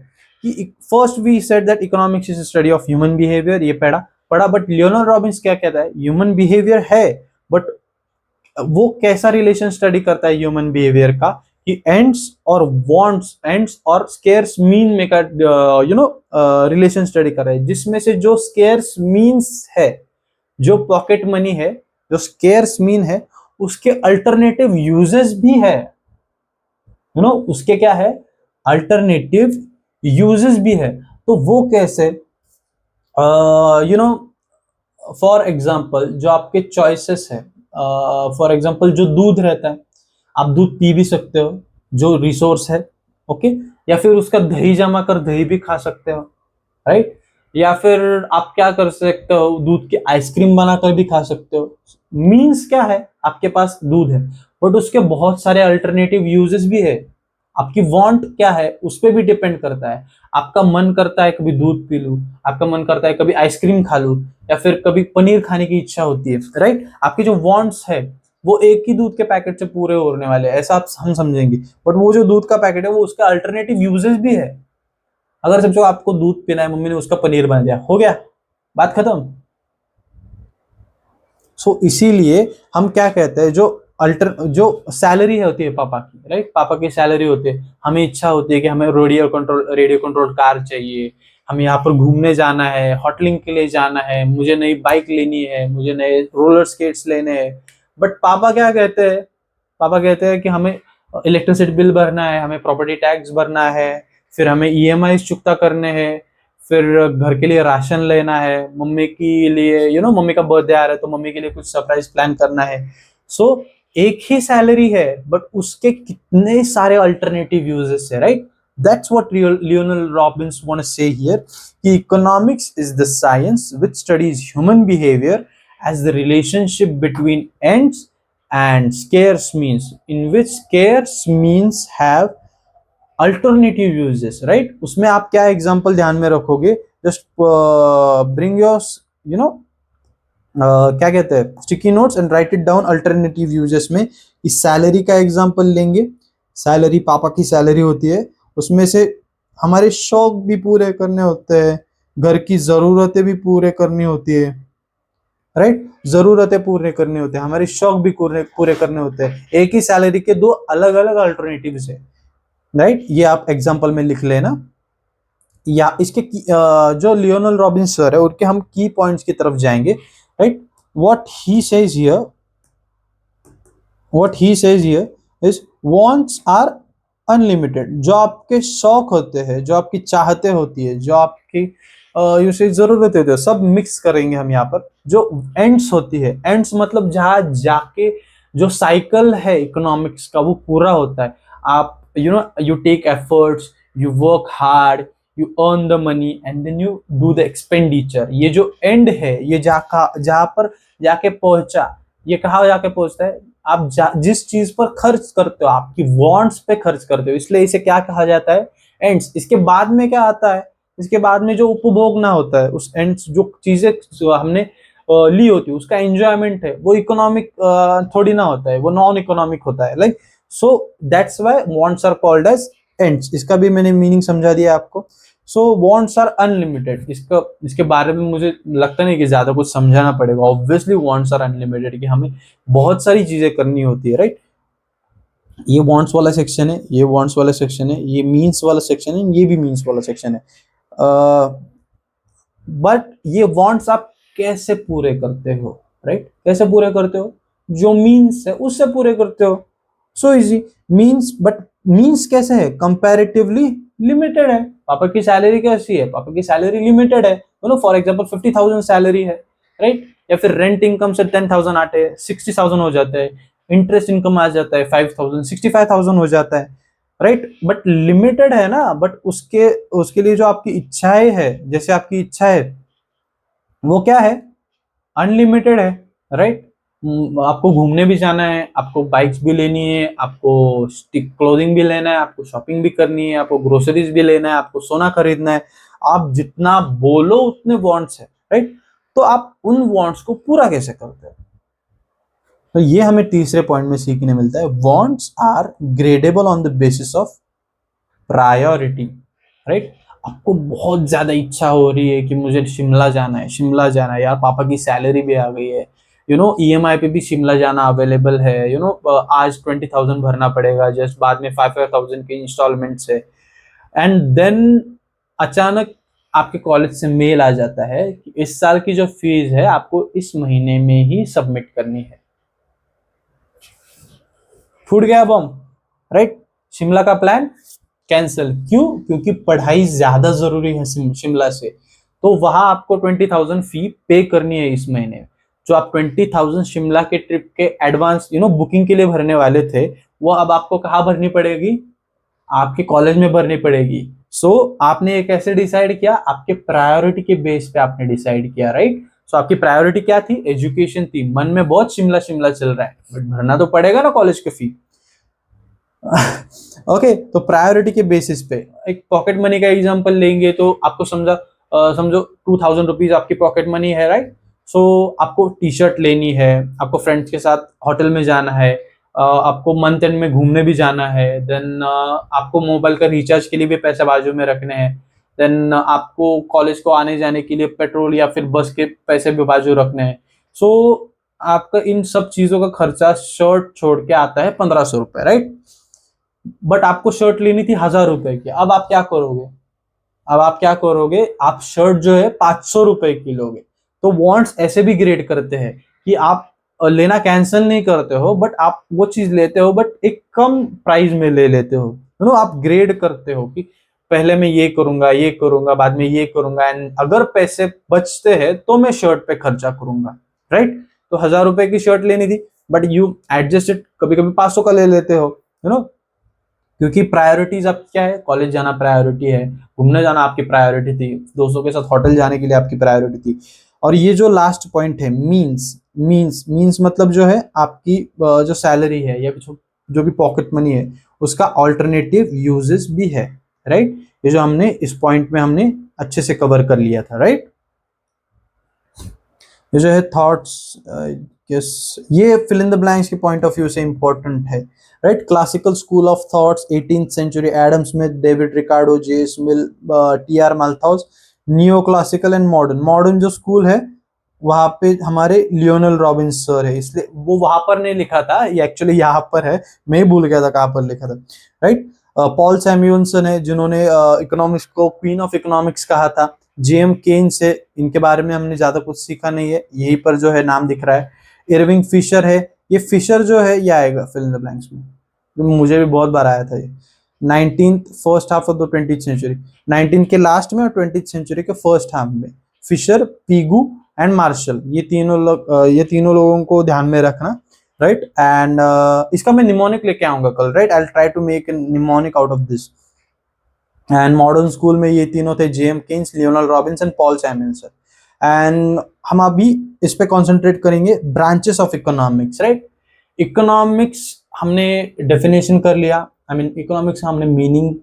कि first we said that economics is study of human behaviour, ये पढ़ा, बट लियोनल रॉबिन्स क्या कहता है, ह्यूमन बिहेवियर है, बट वो कैसा रिलेशन स्टडी करता है ह्यूमन बिहेवियर का, कि एंड्स और स्केर्स मीन में का रिलेशन स्टडी कर रहे हैं, जिसमें से जो स्केर्स मीन्स है, जो पॉकेट मनी है, जो स्केर्स मीन है, उसके अल्टरनेटिव यूजेस भी है, उसके क्या है, अल्टरनेटिव यूजेस भी है। तो वो कैसे, फॉर एग्जाम्पल जो आपके चॉइसेस है, फॉर एग्जाम्पल जो दूध रहता है, आप दूध पी भी सकते हो, जो रिसोर्स है, ओके, या फिर उसका दही जमा कर दही भी खा सकते हो, राइट, या फिर आप क्या कर सकते हो, दूध की आइसक्रीम बनाकर भी खा सकते हो। मीन्स क्या है, आपके पास दूध है, बट उसके बहुत सारे अल्टरनेटिव यूजेस भी है। आपकी वांट क्या है उस पर भी डिपेंड करता है। आपका मन करता है कभी दूध पी लूं, आपका मन करता है कभी आइसक्रीम खा लूं, या फिर कभी पनीर खाने की इच्छा होती है, राइट। आपकी जो वांट्स है वो एक ही दूध के पैकेट से पूरे होने वाले हैं, ऐसा आप हम समझेंगे, बट वो जो दूध का पैकेट है वो उसका अल्टरनेटिव यूजेस भी है। अगर समझो आपको दूध पीना है, मम्मी ने उसका पनीर बना दिया, हो गया, बात खत्म। सो इसीलिए हम क्या कहते हैं, जो सैलरी होती है पापा की, राइट, पापा की सैलरी होती है, हमें इच्छा होती है कि हमें रेडियो कंट्रोल कार चाहिए, हमें यहाँ पर घूमने जाना है, होटलिंग के लिए जाना है, मुझे नई बाइक लेनी है, मुझे नए रोलर स्केट्स लेने हैं। बट पापा क्या कहते हैं, पापा कहते हैं कि हमें इलेक्ट्रिसिटी बिल भरना है, हमें प्रॉपर्टी टैक्स भरना है, फिर हमें ईएमआई चुकता करने हैं, फिर घर के लिए राशन लेना है, मम्मी के लिए मम्मी का बर्थडे आ रहा है तो मम्मी के लिए कुछ सरप्राइज प्लान करना है। सो एक ही सैलरी है बट उसके कितने सारे अल्टरनेटिव यूजेस है, right. That's what Lionel Robbins want to say here, कि economics is the science which studies human behaviour as the relationship between ends and scarce means, in which scarce means have alternative uses, right. उसमें आप क्या एग्जांपल ध्यान में रखोगे, जस्ट ब्रिंग योर क्या कहते हैं sticky notes and right it down. Alternative uses में इस सैलरी का एग्जांपल लेंगे। सैलरी, पापा की सैलरी होती है, उसमें से हमारे शौक भी पूरे करने होते हैं, घर की जरूरतें भी पूरे करनी होती है, राइट, जरूरतें पूरे करने होते हैं, हमारे शौक भी पूरे पूरे करने होते हैं। एक ही सैलरी के दो अलग अलग अल्टरनेटिव्स है, राइट। ये आप एग्जांपल में लिख लेना, या इसके जो लियोनल रॉबिन्स सर है उनके हम की पॉइंट्स की तरफ जाएंगे, right. What he says here is wants are unlimited. जो आपके शौक होते हैं, जो आपकी चाहते होती है, जो आपकी जरूरत होती है, सब मिक्स करेंगे हम यहाँ पर। जो एंड्स होती है, एंड्स मतलब जहां जाके जो साइकिल है इकोनॉमिक्स का वो पूरा होता है। आप you take efforts, you work hard, you earn the money and then you do the expenditure। ये जो एंड है, ये जहां पर जाके पहुंचा, ये कहाँ जाके पहुंचता है, आप जिस चीज पर खर्च करते हो, आपकी वांट्स पे खर्च करते हो, इसलिए इसे क्या कहा जाता है, एंड्स। इसके बाद में क्या आता है, इसके बाद में जो उपभोग ना होता है, उस एंड्स जो चीजें हमने ली होती है, उसका एंजॉयमेंट है, वो इकोनॉमिक थोड़ी ना होता है, वो नॉन इकोनॉमिक होता है, like. So that's why wants are called as ends. इसका भी मैंने मीनिंग समझा दिया आपको। सो वांट्स आर अनलिमिटेड, इसके बारे में मुझे लगता नहीं कि ज्यादा कुछ समझाना पड़ेगा। ऑब्वियसली वांट्स आर अनलिमिटेड, कि हमें बहुत सारी चीजें करनी होती है, राइट। ये वांट्स वाला सेक्शन है, ये वांट्स वाला सेक्शन है, ये मीन्स वाला सेक्शन है, ये भी मीन्स वाला सेक्शन है। बट ये वांट्स आप कैसे पूरे करते हो, राइट, कैसे पूरे करते हो, जो मीन्स है उससे पूरे करते हो। So easy means, but means कैसे है, कंपैरेटिवली लिमिटेड है। पापा की सैलरी कैसी है, पापा की सैलरी लिमिटेड है, फॉर एग्जांपल 50,000 सैलरी है, राइट। या फिर रेंट इनकम से 10,000 आते हैं, 60,000 हो जाता है, इंटरेस्ट इनकम आ जाता है 5,000, 65,000 हो जाता है, राइट। बट लिमिटेड है ना, बट उसके उसके लिए जो आपकी इच्छाएं है, जैसे आपकी इच्छा है वो क्या है, अनलिमिटेड है, राइट। आपको घूमने भी जाना है, आपको बाइक्स भी लेनी है, आपको क्लोथिंग भी लेना है, आपको शॉपिंग भी करनी है, आपको ग्रोसरीज भी लेना है, आपको सोना खरीदना है। आप जितना बोलो उतने वांट्स है, राइट। तो आप उन वांट्स को पूरा कैसे करते हो, तो ये हमें तीसरे पॉइंट में सीखने मिलता है। Wants are gradable on the basis of priority, right. आपको बहुत ज्यादा इच्छा हो रही है कि मुझे शिमला जाना है, शिमला जाना है, यार पापा की सैलरी भी आ गई है, ईएमआई पे भी शिमला जाना अवेलेबल है। आज 20,000 भरना पड़ेगा, जस्ट बाद में 5,000 की इंस्टॉलमेंट्स है। एंड देन अचानक आपके कॉलेज से मेल आ जाता है कि इस साल की जो फीस है आपको इस महीने में ही सबमिट करनी है। फूट गया बम, राइट? शिमला का प्लान कैंसिल। क्यों? क्योंकि पढ़ाई ज्यादा जरूरी है शिमला से। तो वहां आपको 20,000 फी पे करनी है इस महीने। जो आप 20,000 शिमला के ट्रिप के एडवांस बुकिंग के लिए भरने वाले थे, वो अब आपको कहाँ भरनी पड़ेगी? आपके कॉलेज में भरनी पड़ेगी। आपने ये कैसे डिसाइड किया? आपके प्रायोरिटी के बेस पे आपने डिसाइड किया, राइट? आपकी प्रायोरिटी क्या थी? एजुकेशन थी। मन में बहुत शिमला शिमला चल रहा है, बट भरना तो पड़ेगा ना कॉलेज की फी। ओके, तो प्रायोरिटी के बेसिस पे एक पॉकेट मनी का एग्जांपल लेंगे तो आपको समझो 2,000 रुपीज आपकी पॉकेट मनी है, राइट? आपको टी शर्ट लेनी है, आपको फ्रेंड्स के साथ होटल में जाना है, आपको मंथ एंड में घूमने भी जाना है, देन आपको मोबाइल का रिचार्ज के लिए भी पैसे बाजू में रखने हैं, देन आपको कॉलेज को आने जाने के लिए पेट्रोल या फिर बस के पैसे भी बाजू रखने हैं। आपका इन सब चीजों का खर्चा शर्ट छोड़ के आता है 1,500 रुपए, राइट? बट आपको शर्ट लेनी थी 1,000 रुपए की। अब आप क्या करोगे? आप शर्ट जो है 500 रुपए की लोगे। तो वॉन्ट्स ऐसे भी ग्रेड करते हैं कि आप लेना कैंसिल नहीं करते हो, बट आप वो चीज लेते हो, बट एक कम प्राइस में ले लेते हो। आप ग्रेड करते हो कि पहले मैं ये करूंगा, बाद में ये करूंगा, एंड अगर पैसे बचते हैं तो मैं शर्ट पे खर्चा करूंगा, राइट? तो 1,000 रुपए की शर्ट लेनी थी, बट यू एडजस्टेड, कभी कभी 500 का ले लेते हो, क्योंकि प्रायोरिटीज आप क्या है? कॉलेज जाना प्रायोरिटी है, घूमने जाना आपकी प्रायोरिटी थी, दोस्तों के साथ होटल जाने के लिए आपकी प्रायोरिटी थी। और ये जो लास्ट पॉइंट है, मींस मतलब जो है आपकी जो सैलरी है या जो भी पॉकेट मनी है, उसका ऑल्टरनेटिव यूजेस भी है, राइट? ये जो हमने इस पॉइंट में हमने अच्छे से कवर कर लिया था, राइट? ये जो है थॉट्स, ये फिल इन द ब्लैंक्स के पॉइंट ऑफ व्यू से इंपॉर्टेंट है, right? Classical school of thoughts, 18th century, Adam Smith, David Ricardo, J S Mill, T R. Malthus. Neo classical and modern जो स्कूल है वहां पे हमारे लियोनल रॉबिन्स सर है, इसलिए वो वहां पर नहीं लिखा था, ये एक्चुअली यहाँ पर है, मैं भूल गया था कहाँ पर लिखा था, राइट? पॉल सैम्यूल्सन है जिन्होंने इकोनॉमिक्स को क्वीन ऑफ इकोनॉमिक्स कहा था। जेएम केन्स है, इनके बारे में हमने ज्यादा कुछ सीखा नहीं है, यहीं पर जो है नाम दिख रहा है। इरविंग फिशर है, ये फिशर जो है ये आएगा फिल इन द ब्लैंक्स में, मुझे भी बहुत बार आया था ये। 19th first half of the 20th century, 19th के लास्ट में और 20th सेंचुरी के फर्स्ट हाफ में। फिशर, पीगू एंड मार्शल, ये तीनों लोगों को ध्यान में रखना, राइट? एंड इसका मैं निमोनिक लेके आऊंगा कल, right? I will try to make a mnemonic out of this. And modern school में ये तीनों थे, J M Keynes, Lionel Robbins and Paul Samuelson. And हम अभी इस पे कॉन्सेंट्रेट करेंगे, branches of economics, right? Economics हमने डेफिनेशन कर लिया, इकोनॉमिक्स हमने मीनिंग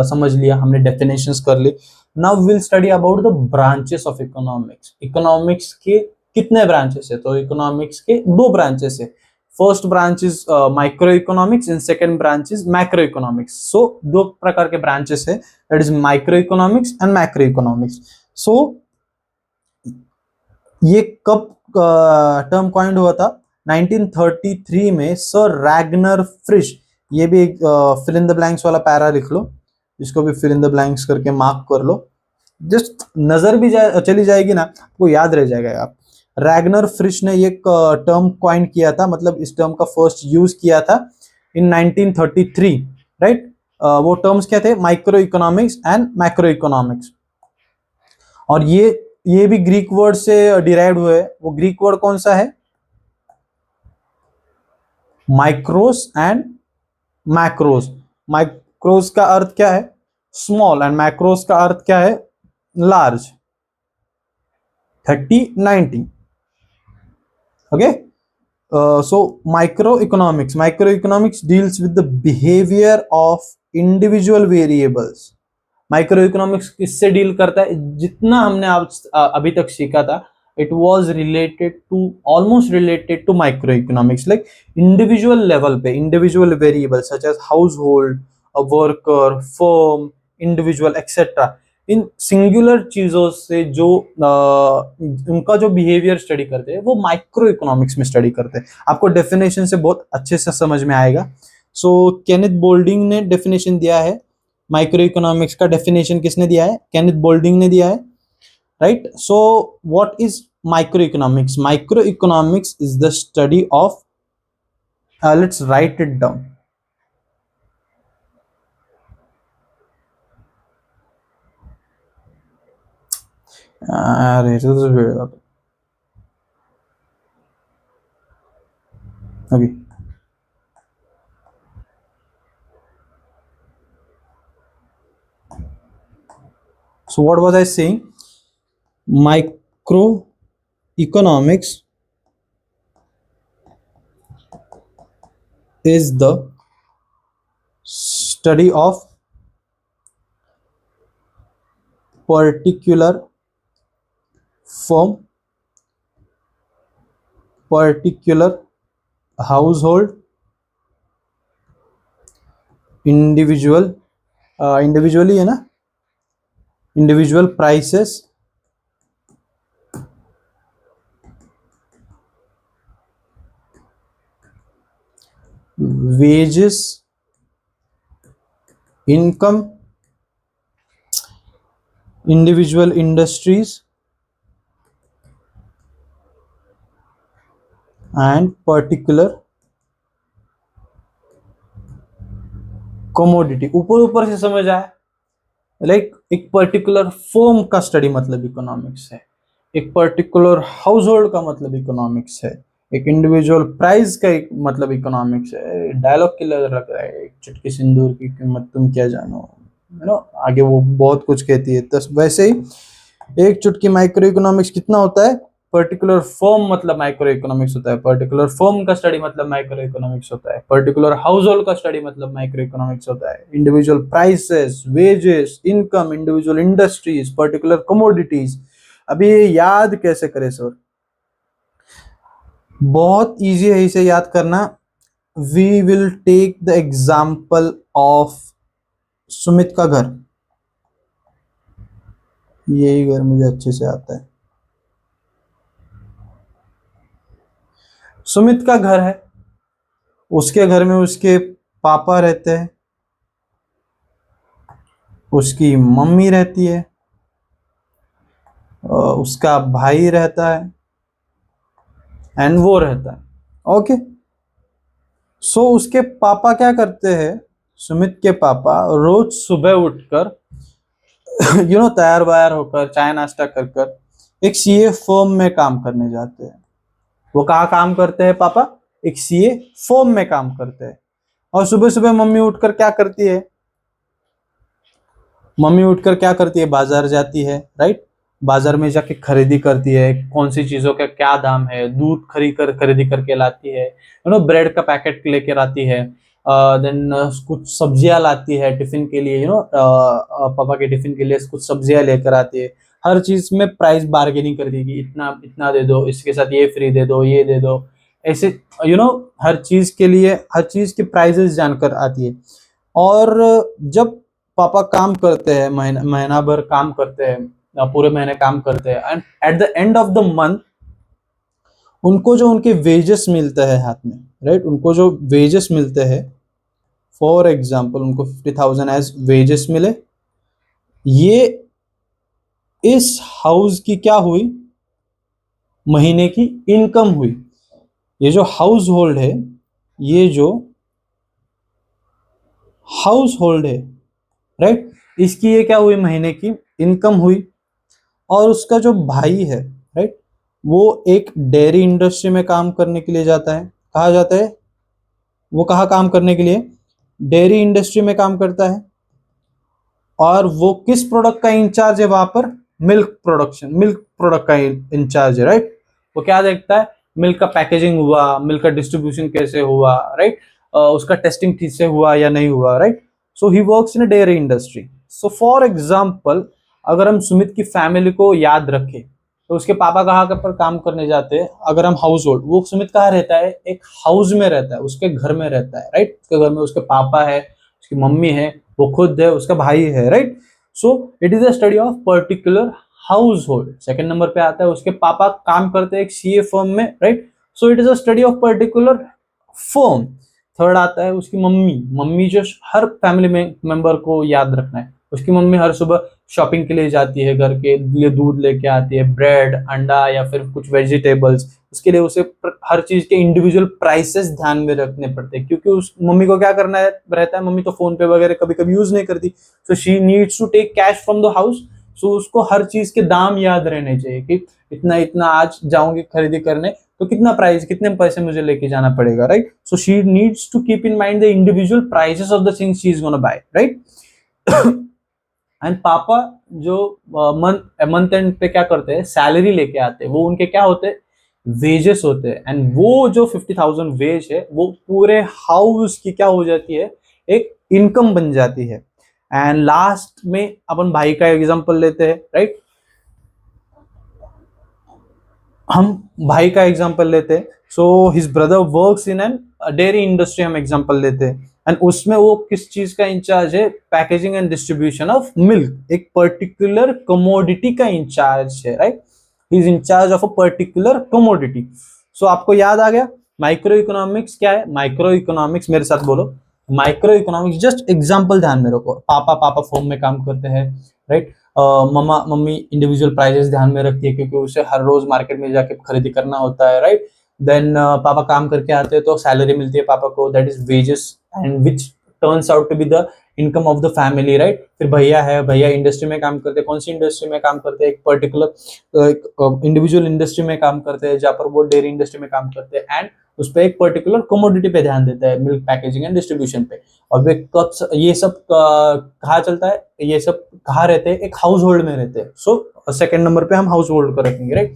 समझ लिया, हमने डेफिनेशंस कर ली। Now will study about the branches of economics. Economics के कितने ब्रांचेस है? तो इकोनॉमिक्स के 2 ब्रांचेस है। First branch is micro economics and second branch is macro economics. So 2 प्रकार के ब्रांचेस है, that is micro economics and macro economics. So ये कब टर्म कॉइंड हुआ था? 1933 में सर रैगनर फ्रिश। ये भी एक फिल इन द ब्लैंक्स वाला पैरा लिख लो, इसको भी फिल इन द ब्लैंक्स करके मार्क कर लो, जस्ट नजर भी चली जाएगी ना, आपको याद रह जाएगा। आप रैगनर फ्रिश ने ये टर्म कॉइन किया था, मतलब इस टर्म का फर्स्ट यूज किया था इन 1933, राइट? वो टर्म्स क्या थे? Micro economics and macro economics. और ये भी ग्रीक वर्ड से डिराइव हुए। वो ग्रीक वर्ड कौन सा है? माइक्रोस एंड मैक्रोस। माइक्रोस का अर्थ क्या है? स्मॉल, एंड मैक्रोस का अर्थ क्या है? Large. 30-90, okay? So microeconomics deals with the behavior of individual variables. Micro economics किससे डील करता है? जितना हमने अभी तक सीखा था, it was almost related to micro economics, like individual level पे individual variable such as household, worker, firm, individual etcetera, इन सिंगुलर चीजों से जो उनका जो बिहेवियर स्टडी करते हैं वो माइक्रो इकोनॉमिक्स में स्टडी करते हैं। आपको डेफिनेशन से बहुत अच्छे से समझ में आएगा। सो केनेथ बोल्डिंग ने डेफिनेशन दिया है माइक्रो इकोनॉमिक्स का। डेफिनेशन किसने दिया है? केनेथ बोल्डिंग ने दिया है, right. So what is micro economics? Micro economics is the study of, let's write it down. अरे अभी so what was I saying? Microeconomics is the study of particular firm, particular household, individually है ना, individual prices, wages, income, individual industries and particular commodity। ऊपर ऊपर से समझ आया? लाइक एक पर्टिकुलर फर्म का स्टडी मतलब इकोनॉमिक्स है, एक पर्टिकुलर हाउस होल्ड का मतलब इकोनॉमिक्स है, एक इंडिविजुअल प्राइस का एक मतलब इकोनॉमिक्स है। डायलॉग किलर लग रहा है, एक चुटकी सिंदूर की कीमत तुम क्या जानो, यू नो, आगे वो बहुत कुछ कहती है। तो वैसे ही एक चुटकी माइक्रो इकोनॉमिक्स कितना होता है? पर्टिकुलर फर्म मतलब माइक्रो इकोनॉमिक्स होता है, पर्टिकुलर फर्म का स्टडी मतलब माइक्रो इकोनॉमिक्स होता है, पर्टिकुलर हाउस होल्ड का स्टडी मतलब माइक्रो इकोनॉमिक्स होता है, individual prices, wages, income, individual industries, particular commodities. अभी ये याद कैसे करें सर? बहुत इजी है इसे याद करना। We will take the example of Sumit का घर। यही घर मुझे अच्छे से आता है। सुमित का घर है, उसके घर में उसके पापा रहते हैं, उसकी मम्मी रहती है, उसका भाई रहता है एंड वो रहता है। ओके, सो उसके पापा क्या करते हैं? सुमित के पापा रोज सुबह उठकर तैयार वायर होकर चाय नाश्ता कर कर एक सीए फर्म में काम करने जाते हैं। वो कहाँ काम करते हैं पापा? एक सीए फर्म में काम करते हैं। और सुबह सुबह मम्मी उठकर क्या करती है? मम्मी उठकर क्या करती है? बाजार जाती है, राइट। बाजार में जाके खरीदी करती है, कौन सी चीजों का क्या दाम है, दूध खरीदी करके लाती है, ब्रेड का पैकेट लेकर आती है, देन कुछ सब्जियां लाती है टिफिन के लिए, पापा के टिफिन के लिए कुछ सब्जियां लेकर आती है। हर चीज में प्राइस बार्गेनिंग कर देगी, इतना इतना दे दो, इसके साथ ये फ्री दे दो, ये दे दो, ऐसे हर चीज के लिए हर चीज की प्राइसेस जानकर आती है। और जब पापा काम करते हैं, महीना भर काम करते हैं, पूरे महीने काम करते हैं, and at the end of the month उनको जो उनके वेजेस मिलते हैं हाथ में, राइट, उनको जो वेजेस मिलते हैं, फॉर एग्जाम्पल उनको 50,000 एज वेजेस मिले, ये इस हाउस की क्या हुई? महीने की इनकम हुई। ये जो हाउस होल्ड है, ये जो हाउस होल्ड है, राइट, इसकी ये क्या हुई? महीने की इनकम हुई। और उसका जो भाई है, राइट, वो एक डेयरी इंडस्ट्री में काम करने के लिए जाता है। कहा जाता है? वो कहाँ काम करने के लिए? डेयरी इंडस्ट्री में काम करता है। और वो किस प्रोडक्ट का इंचार्ज है वहां पर? मिल्क प्रोडक्ट का इंचार्ज है, राइट। वो क्या देखता है? मिल्क का पैकेजिंग हुआ, मिल्क का डिस्ट्रीब्यूशन कैसे हुआ, राइट, उसका टेस्टिंग ठीक से हुआ या नहीं हुआ, right. So he works in dairy industry. So for example, अगर हम सुमित की फैमिली को याद रखें तो उसके पापा कहाँ पर काम करने जाते हैं? अगर हम हाउस होल्ड, वो सुमित कहाँ रहता है? एक हाउस में रहता है, उसके घर में रहता है, राइट। उसके घर में उसके पापा है, उसकी मम्मी है, वो खुद है, उसका भाई है, right. So it is a study of particular house hold. Second number पे आता है उसके पापा काम करते हैं एक सीए फर्म में, right. So it is a study of particular firm. Third आता है उसकी मम्मी, मम्मी जो हर फैमिली में मेंबर को याद रखना है, उसकी मम्मी हर सुबह शॉपिंग के लिए जाती है, घर के लिए दूध लेके आती है, ब्रेड, अंडा या फिर कुछ वेजिटेबल्स, उसके लिए उसे हर चीज के इंडिविजुअल प्राइसेस ध्यान में रखने पड़ते हैं, क्योंकि उस मम्मी को क्या करना रहता है, मम्मी तो फोन पे वगैरह कभी कभी यूज नहीं करती, so she needs to take cash from the house. So उसको हर चीज के दाम याद रहने चाहिए कि इतना इतना आज जाऊंगी खरीदी करने तो कितना प्राइस, कितने पैसे मुझे लेके जाना पड़ेगा, right. So she needs to keep in mind the individual prices of the things she is gonna buy, right. And पापा जो मंथ मंथ एंड पे क्या करते हैं, सैलरी लेके आते हैं, वो उनके क्या होते हैं, वेजेस होते हैं। एंड वो जो 50,000 वेज है वो पूरे हाउस की क्या हो जाती है, एक इनकम बन जाती है। एंड लास्ट में अपन भाई का एग्जांपल लेते हैं, राइट। हम भाई का एग्जांपल लेते हैं। So his brother works in an dairy industry, हम एग्जांपल लेते हैं। एंड उसमें वो किस चीज का इंचार्ज है, packaging and distribution of milk, एक पर्टिकुलर कमोडिटी का इंचार्ज है, right. He is in charge of a particular commodity. So आपको याद आ गया माइक्रो इकोनॉमिक्स क्या है। माइक्रो इकोनॉमिक्स मेरे साथ बोलो, माइक्रो इकोनॉमिक्स जस्ट एग्जांपल ध्यान में रखो। पापा पापा फॉर्म में काम करते हैं, राइट। मम्मा मम्मी इंडिविजुअल प्राइसेस ध्यान में रखती है क्योंकि उसे हर रोज मार्केट में जाके खरीदी करना होता है, राइट। देन पापा काम करके आते हैं तो सैलरी मिलती है पापा को, that is wages and which turns out to be the income of the family, right. फिर भैया है, भैया इंडस्ट्री में काम करते हैं। कौन सी इंडस्ट्री में काम करते हैं, एक पर्टिकुलर इंडिविजुअल इंडस्ट्री में काम करते हैं, जहाँ पर वो डेयरी इंडस्ट्री में काम करते हैं। एंड उस पर एक पर्टिकुलर कमोडिटी पे ध्यान देता है, मिल्क पैकेजिंग एंड डिस्ट्रीब्यूशन पे। और वे कब ये सब कहाँ चलता है, ये सब कहाँ रहते हैं, एक हाउस होल्ड में रहते हैं। सो सेकेंड नंबर पे हम हाउस होल्ड को रखेंगे, right.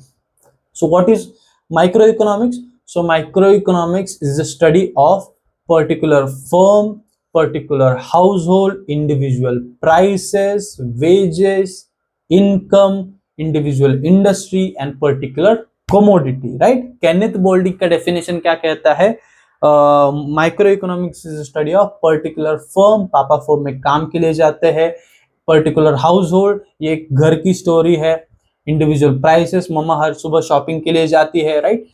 So what is micro economics? So micro economics is the study of particular firm, particular house hold, individual prices, wages, income, individual industry and particular commodity, right. Kenneth Boulding का डेफिनेशन क्या कहता है, micro economics is study of particular firm, पापा फर्म में काम के लिए जाते हैं। पर्टिकुलर हाउस होल्ड, ये एक घर की स्टोरी है। इंडिविजुअल प्राइसेस, मम्मा हर सुबह शॉपिंग के लिए जाती है, राइट।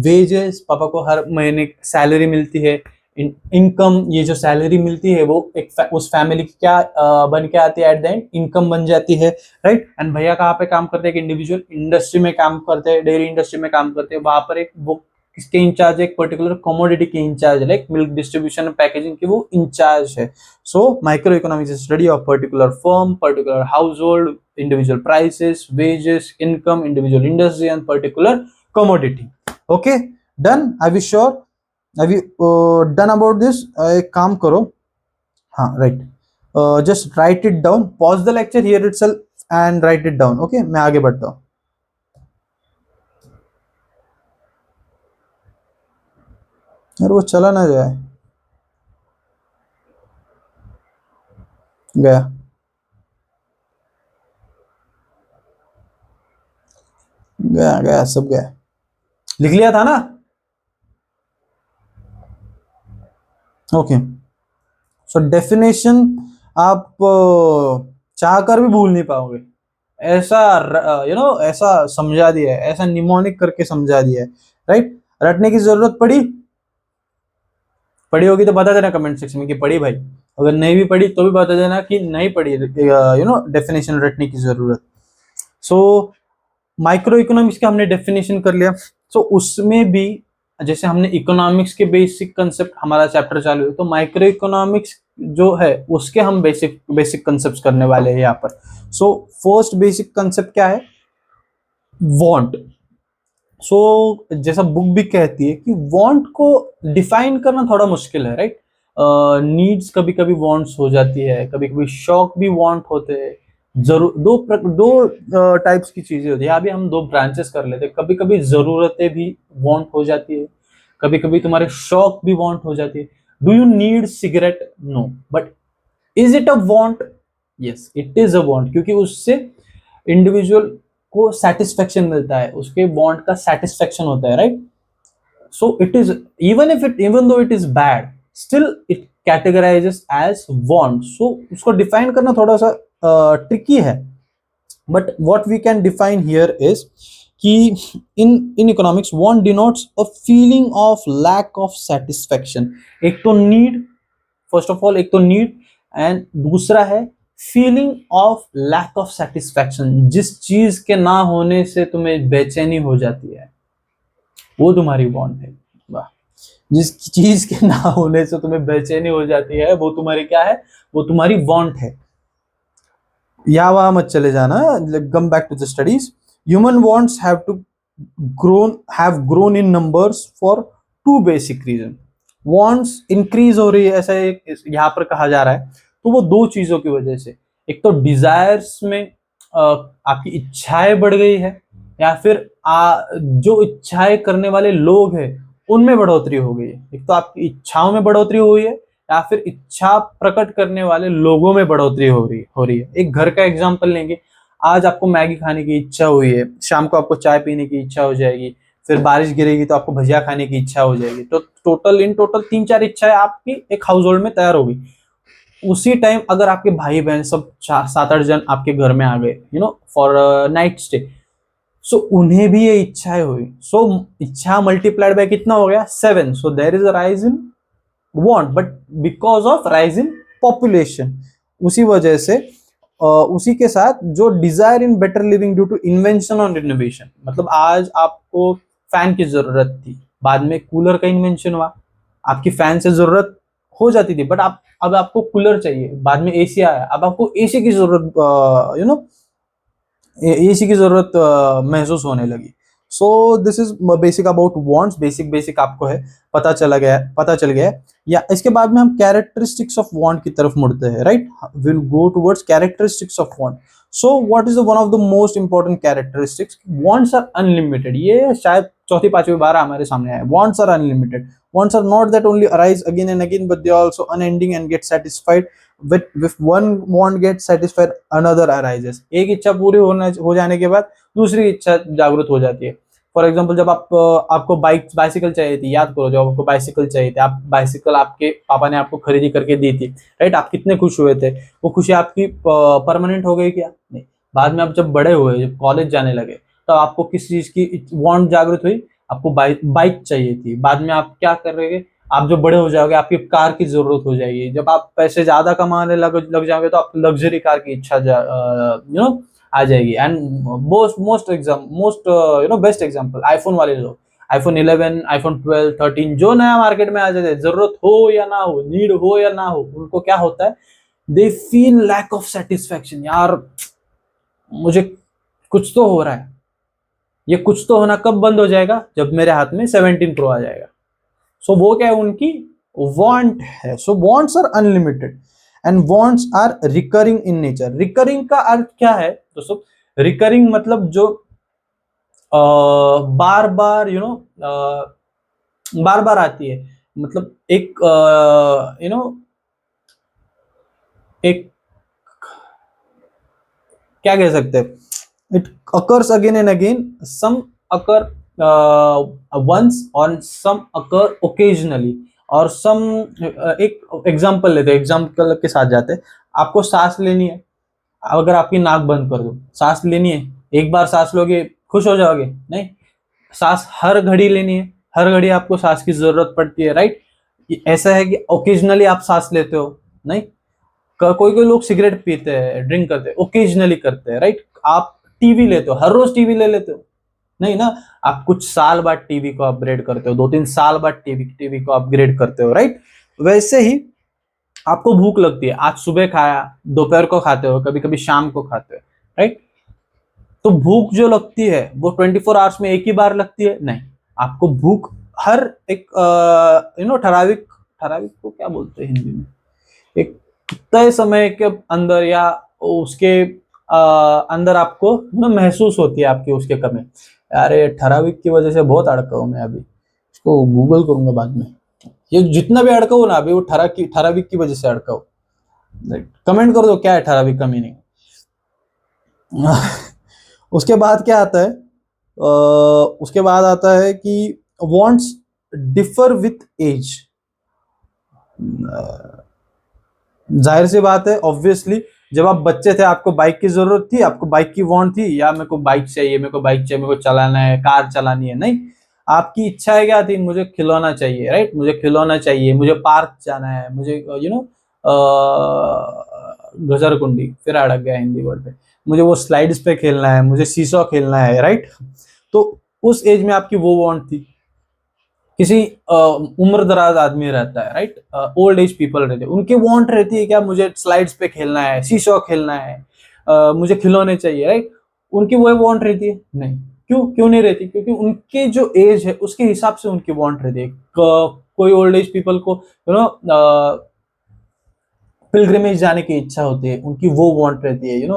वेजेस, पापा को हर महीने सैलरी मिलती है। इनकम, ये जो सैलरी मिलती है वो एक उस फैमिली की क्या बन के आती है, एट द एंड इनकम बन जाती है, राइट। एंड भैया कहाँ पे काम करते हैं, इंडिविजुअल इंडस्ट्री में काम करते हैं, डेयरी इंडस्ट्री में काम करते हैं। वहां पर एक वो किसके इंचार्ज है, एक पर्टिकुलर कमोडिटी के इंचार्ज है, लाइक मिल्क डिस्ट्रीब्यूशन पैकेजिंग की वो इंचार्ज है। So micro economics is study of particular firm, particular house hold, individual prices, wages, income, individual industry and particular commodity. Okay, done? Are we sure? Are we done about this? एक काम करो, हाँ right. Just write it down. Pause the lecture here itself and write it down. Okay, मैं आगे बढ़ता हूँ। यार वो चला ना जाए, गया गया गया सब गया। लिख लिया था ना? ओके। सो डेफिनेशन आप चाह कर भी भूल नहीं पाओगे, ऐसा ऐसा समझा दिया है, ऐसा निमोनिक करके समझा दिया है, राइट। रटने की जरूरत पढ़ी होगी तो बता देना कमेंट सेक्शन में कि पढ़ी भाई। अगर नहीं भी पढ़ी तो भी बता देना कि नहीं पढ़ी, डेफिनेशन रटने की जरूरत। सो माइक्रो इकोनॉमिक्स का हमने डेफिनेशन कर लिया। सो उसमें भी जैसे हमने इकोनॉमिक्स के बेसिक कंसेप्ट, हमारा चैप्टर चालू है, तो माइक्रो इकोनॉमिक्स जो है उसके हम बेसिक बेसिक कंसेप्ट करने वाले हैं यहाँ पर। सो फर्स्ट बेसिक कंसेप्ट क्या है, वांट। सो जैसा बुक भी कहती है कि वांट को डिफाइन करना थोड़ा मुश्किल है, राइट। नीड्स कभी कभी वांट्स हो जाती है, कभी कभी शौक भी वांट होते हैं। जरूर दो टाइप्स की चीजें होती है। अभी हम दो ब्रांचेस कर लेते हैं, कभी कभी जरूरतें भी वांट हो जाती है, कभी कभी तुम्हारे शौक भी वांट हो जाती है। Do you need cigarette? No, but is it a want? Yes, it is a want, क्योंकि उससे इंडिविजुअल को सेटिस्फेक्शन मिलता है, उसके वांट का सेटिस्फेक्शन होता है, right. So it is, even though it is bad, still it categorizes as want. So उसको डिफाइन करना थोड़ा सा ट्रिकी है, but what we can define here is कि in economics want denotes a feeling of lack of satisfaction. एक तो नीड, फर्स्ट ऑफ ऑल एक तो नीड, एंड दूसरा है feeling of lack of satisfaction. जिस चीज के ना होने से तुम्हें बेचैनी हो जाती है वो तुम्हारी वांट है। वाह, जिस चीज के ना होने से तुम्हें बेचैनी हो जाती है वो तुम्हारी क्या है, वो तुम्हारी वांट है। या वहां मत चले जाना, come back to the studies. Human wants have grown in numbers for two basic reason. Wants increase हो रही है, ऐसा यहाँ पर कहा जा रहा है, तो वो दो चीजों की वजह से। एक तो डिजायर्स में आपकी इच्छाएं बढ़ गई है, या फिर जो इच्छाएं करने वाले लोग हैं उनमें बढ़ोतरी हो गई है। एक तो आपकी इच्छाओं में बढ़ोतरी हुई है, या फिर इच्छा प्रकट करने वाले लोगों में बढ़ोतरी हो रही है। एक घर का एग्जांपल लेंगे, आज आपको मैगी खाने की इच्छा हुई है, शाम को आपको चाय पीने की इच्छा हो जाएगी, फिर बारिश गिरेगी तो आपको भजिया खाने की इच्छा हो जाएगी। तो टोटल 3-4 इच्छाएं आपकी एक हाउस होल्ड में तैयार होगी। उसी टाइम अगर आपके भाई बहन सब 7-8 जन आपके घर में आ गए, फॉर नाइट स्टे, सो उन्हें भी ये इच्छाएं हुई। सो इच्छा मल्टीप्लाइड बाय कितना हो गया, 7। So there is a rise in want, but because of rise in population, उसी वजह से उसी के साथ जो desire in better living due to invention और इनोवेशन। मतलब आज आपको फैन की जरूरत थी, बाद में कूलर का इन्वेंशन हुआ, आपकी फैन से जरूरत हो जाती थी, बट अब आपको कूलर चाहिए, बाद में एसी आया, अब आपको एसी की जरूरत एसी की जरूरत महसूस होने लगी। So this is basic about wants. Basic आपको है पता चल गया है। या इसके बाद में हम कैरेक्टरिस्टिक्स ऑफ वांट की तरफ मुड़ते हैं, right. Will go towards characteristics of want. So what is one of the most important characteristics, wants are unlimited. ये शायद चौथी पांचवी बार हमारे सामने आया, wants are unlimited. Wants are not that only arise again and again, but they are also unending and get satisfied. With one want gets satisfied, another arises. एक इच्छा पूरी हो जाने के बाद दूसरी इच्छा जागृत हो जाती है। फॉर एग्जाम्पल, जब आपको बाइसिकल चाहिए थी, याद करो, जब आपको बाइसिकल चाहिए थी, आप बाइसिकल आपके पापा ने आपको खरीदी करके दी थी, राइट। आप कितने खुश हुए थे, वो खुशी आपकी परमानेंट हो गई क्या? नहीं। बाद में आप जब बड़े हुए, जब कॉलेज जाने लगे, तो आपको किस चीज की वांट जागृत हुई? आपको बाइक चाहिए थी। बाद में आप क्या कर रहे हैं, आप जब बड़े हो जाओगे आपकी कार की जरूरत हो जाएगी। जब आप पैसे ज्यादा कमाने लग जाओगे तो आपको लग्जरी कार की इच्छा आ जाएगी। एंड बेस्ट एग्जांपल आईफोन वाले लोग, आईफोन 11, आईफोन 12, 13 जो नया मार्केट में आ जाते हैं, जरूरत हो या ना हो, नीड हो या ना हो, उनको क्या होता है, they feel lack of satisfaction. यार मुझे कुछ तो हो रहा है, ये कुछ तो होना कब बंद हो जाएगा? जब मेरे हाथ में 17 प्रो आ जाएगा। सो वो क्या है, उनकी वांट है। So wants are unlimited and wants are recurring in nature. Recurring का अर्थ क्या है दोस्तों? रिकरिंग मतलब जो बार बार बार बार आती है। मतलब एक एक क्या कह सकते हैं, it occurs again and again, some occur once और some occur occasionally, और some एक एग्जांपल लेते हैं, एग्जांपल के साथ जाते हैं। आपको सांस लेनी है, अगर आपकी नाक बंद कर दो, सांस लेनी है, एक बार सांस लोगे खुश हो जाओगे? नहीं, सांस हर घड़ी लेनी है, हर घड़ी आपको सांस की जरूरत पड़ती है, राइट। ऐसा है कि ओकेजनली आप सांस लेते हो? नहीं। कोई कोई लोग सिगरेट पीते हैं, ड्रिंक करते हैं, ओकेजनली करते हैं, राइट। आप टीवी लेते हो, हर रोज टीवी ले लेते हो? नहीं ना, आप कुछ साल बाद टीवी को अपग्रेड करते हो, 2-3 साल बाद टीवी को अपग्रेड करते हो, राइट। वैसे ही आपको भूख लगती है, आज सुबह खाया, दोपहर को खाते हो, कभी कभी शाम को खाते हो, राइट। तो भूख जो लगती है वो 24 आवर्स में एक ही बार लगती है? नहीं, आपको भूख हर एक ठराविक को क्या बोलते हैं हिंदी में, एक तय समय के अंदर या उसके अंदर आपको महसूस होती है आपकी उसके कमी। अरे ठराविक की वजह से बहुत अड़का हूं मैं, अभी इसको गूगल करूंगा बाद में। ये जितना भी अड़का हूं ना अभी, वो ठराविक की वजह से अड़का हूं। कमेंट कर दो क्या है ठराविक का मीनिंग। उसके बाद क्या आता है, उसके बाद आता है कि वांट्स डिफर विथ एज। जाहिर सी बात है, ऑब्वियसली जब आप बच्चे थे आपको बाइक की जरूरत थी, आपको बाइक की वांट थी, या मेरे को बाइक चाहिए, मेरे को बाइक चाहिए, मेरे को चलाना है, कार चलानी है, नहीं, आपकी इच्छा क्या थी, मुझे खिलौना चाहिए, राइट, मुझे खिलौना चाहिए, मुझे पार्क जाना है, मुझे घसरकुंडी, फिर अड़क गया हिंदी वर्ड पे, मुझे वो स्लाइड्स पे खेलना है, मुझे सीसॉ खेलना है, राइट। तो उस एज में आपकी वो वांट थी। किसी उम्र दराज आदमी रहता है, राइट, ओल्ड एज पीपल रहते हैं, उनकी वांट रहती है क्या, मुझे स्लाइड्स पे खेलना है, सीसॉ खेलना है, मुझे खिलौने चाहिए, राइट। उनकी वो वांट रहती है नहीं, क्यों क्यों नहीं रहती, क्योंकि उनके जो एज है उसके हिसाब से उनकी वांट रहती है। कोई ओल्ड एज पीपल को पिलग्रिमेज जाने की इच्छा होती है, उनकी वो वांट रहती है,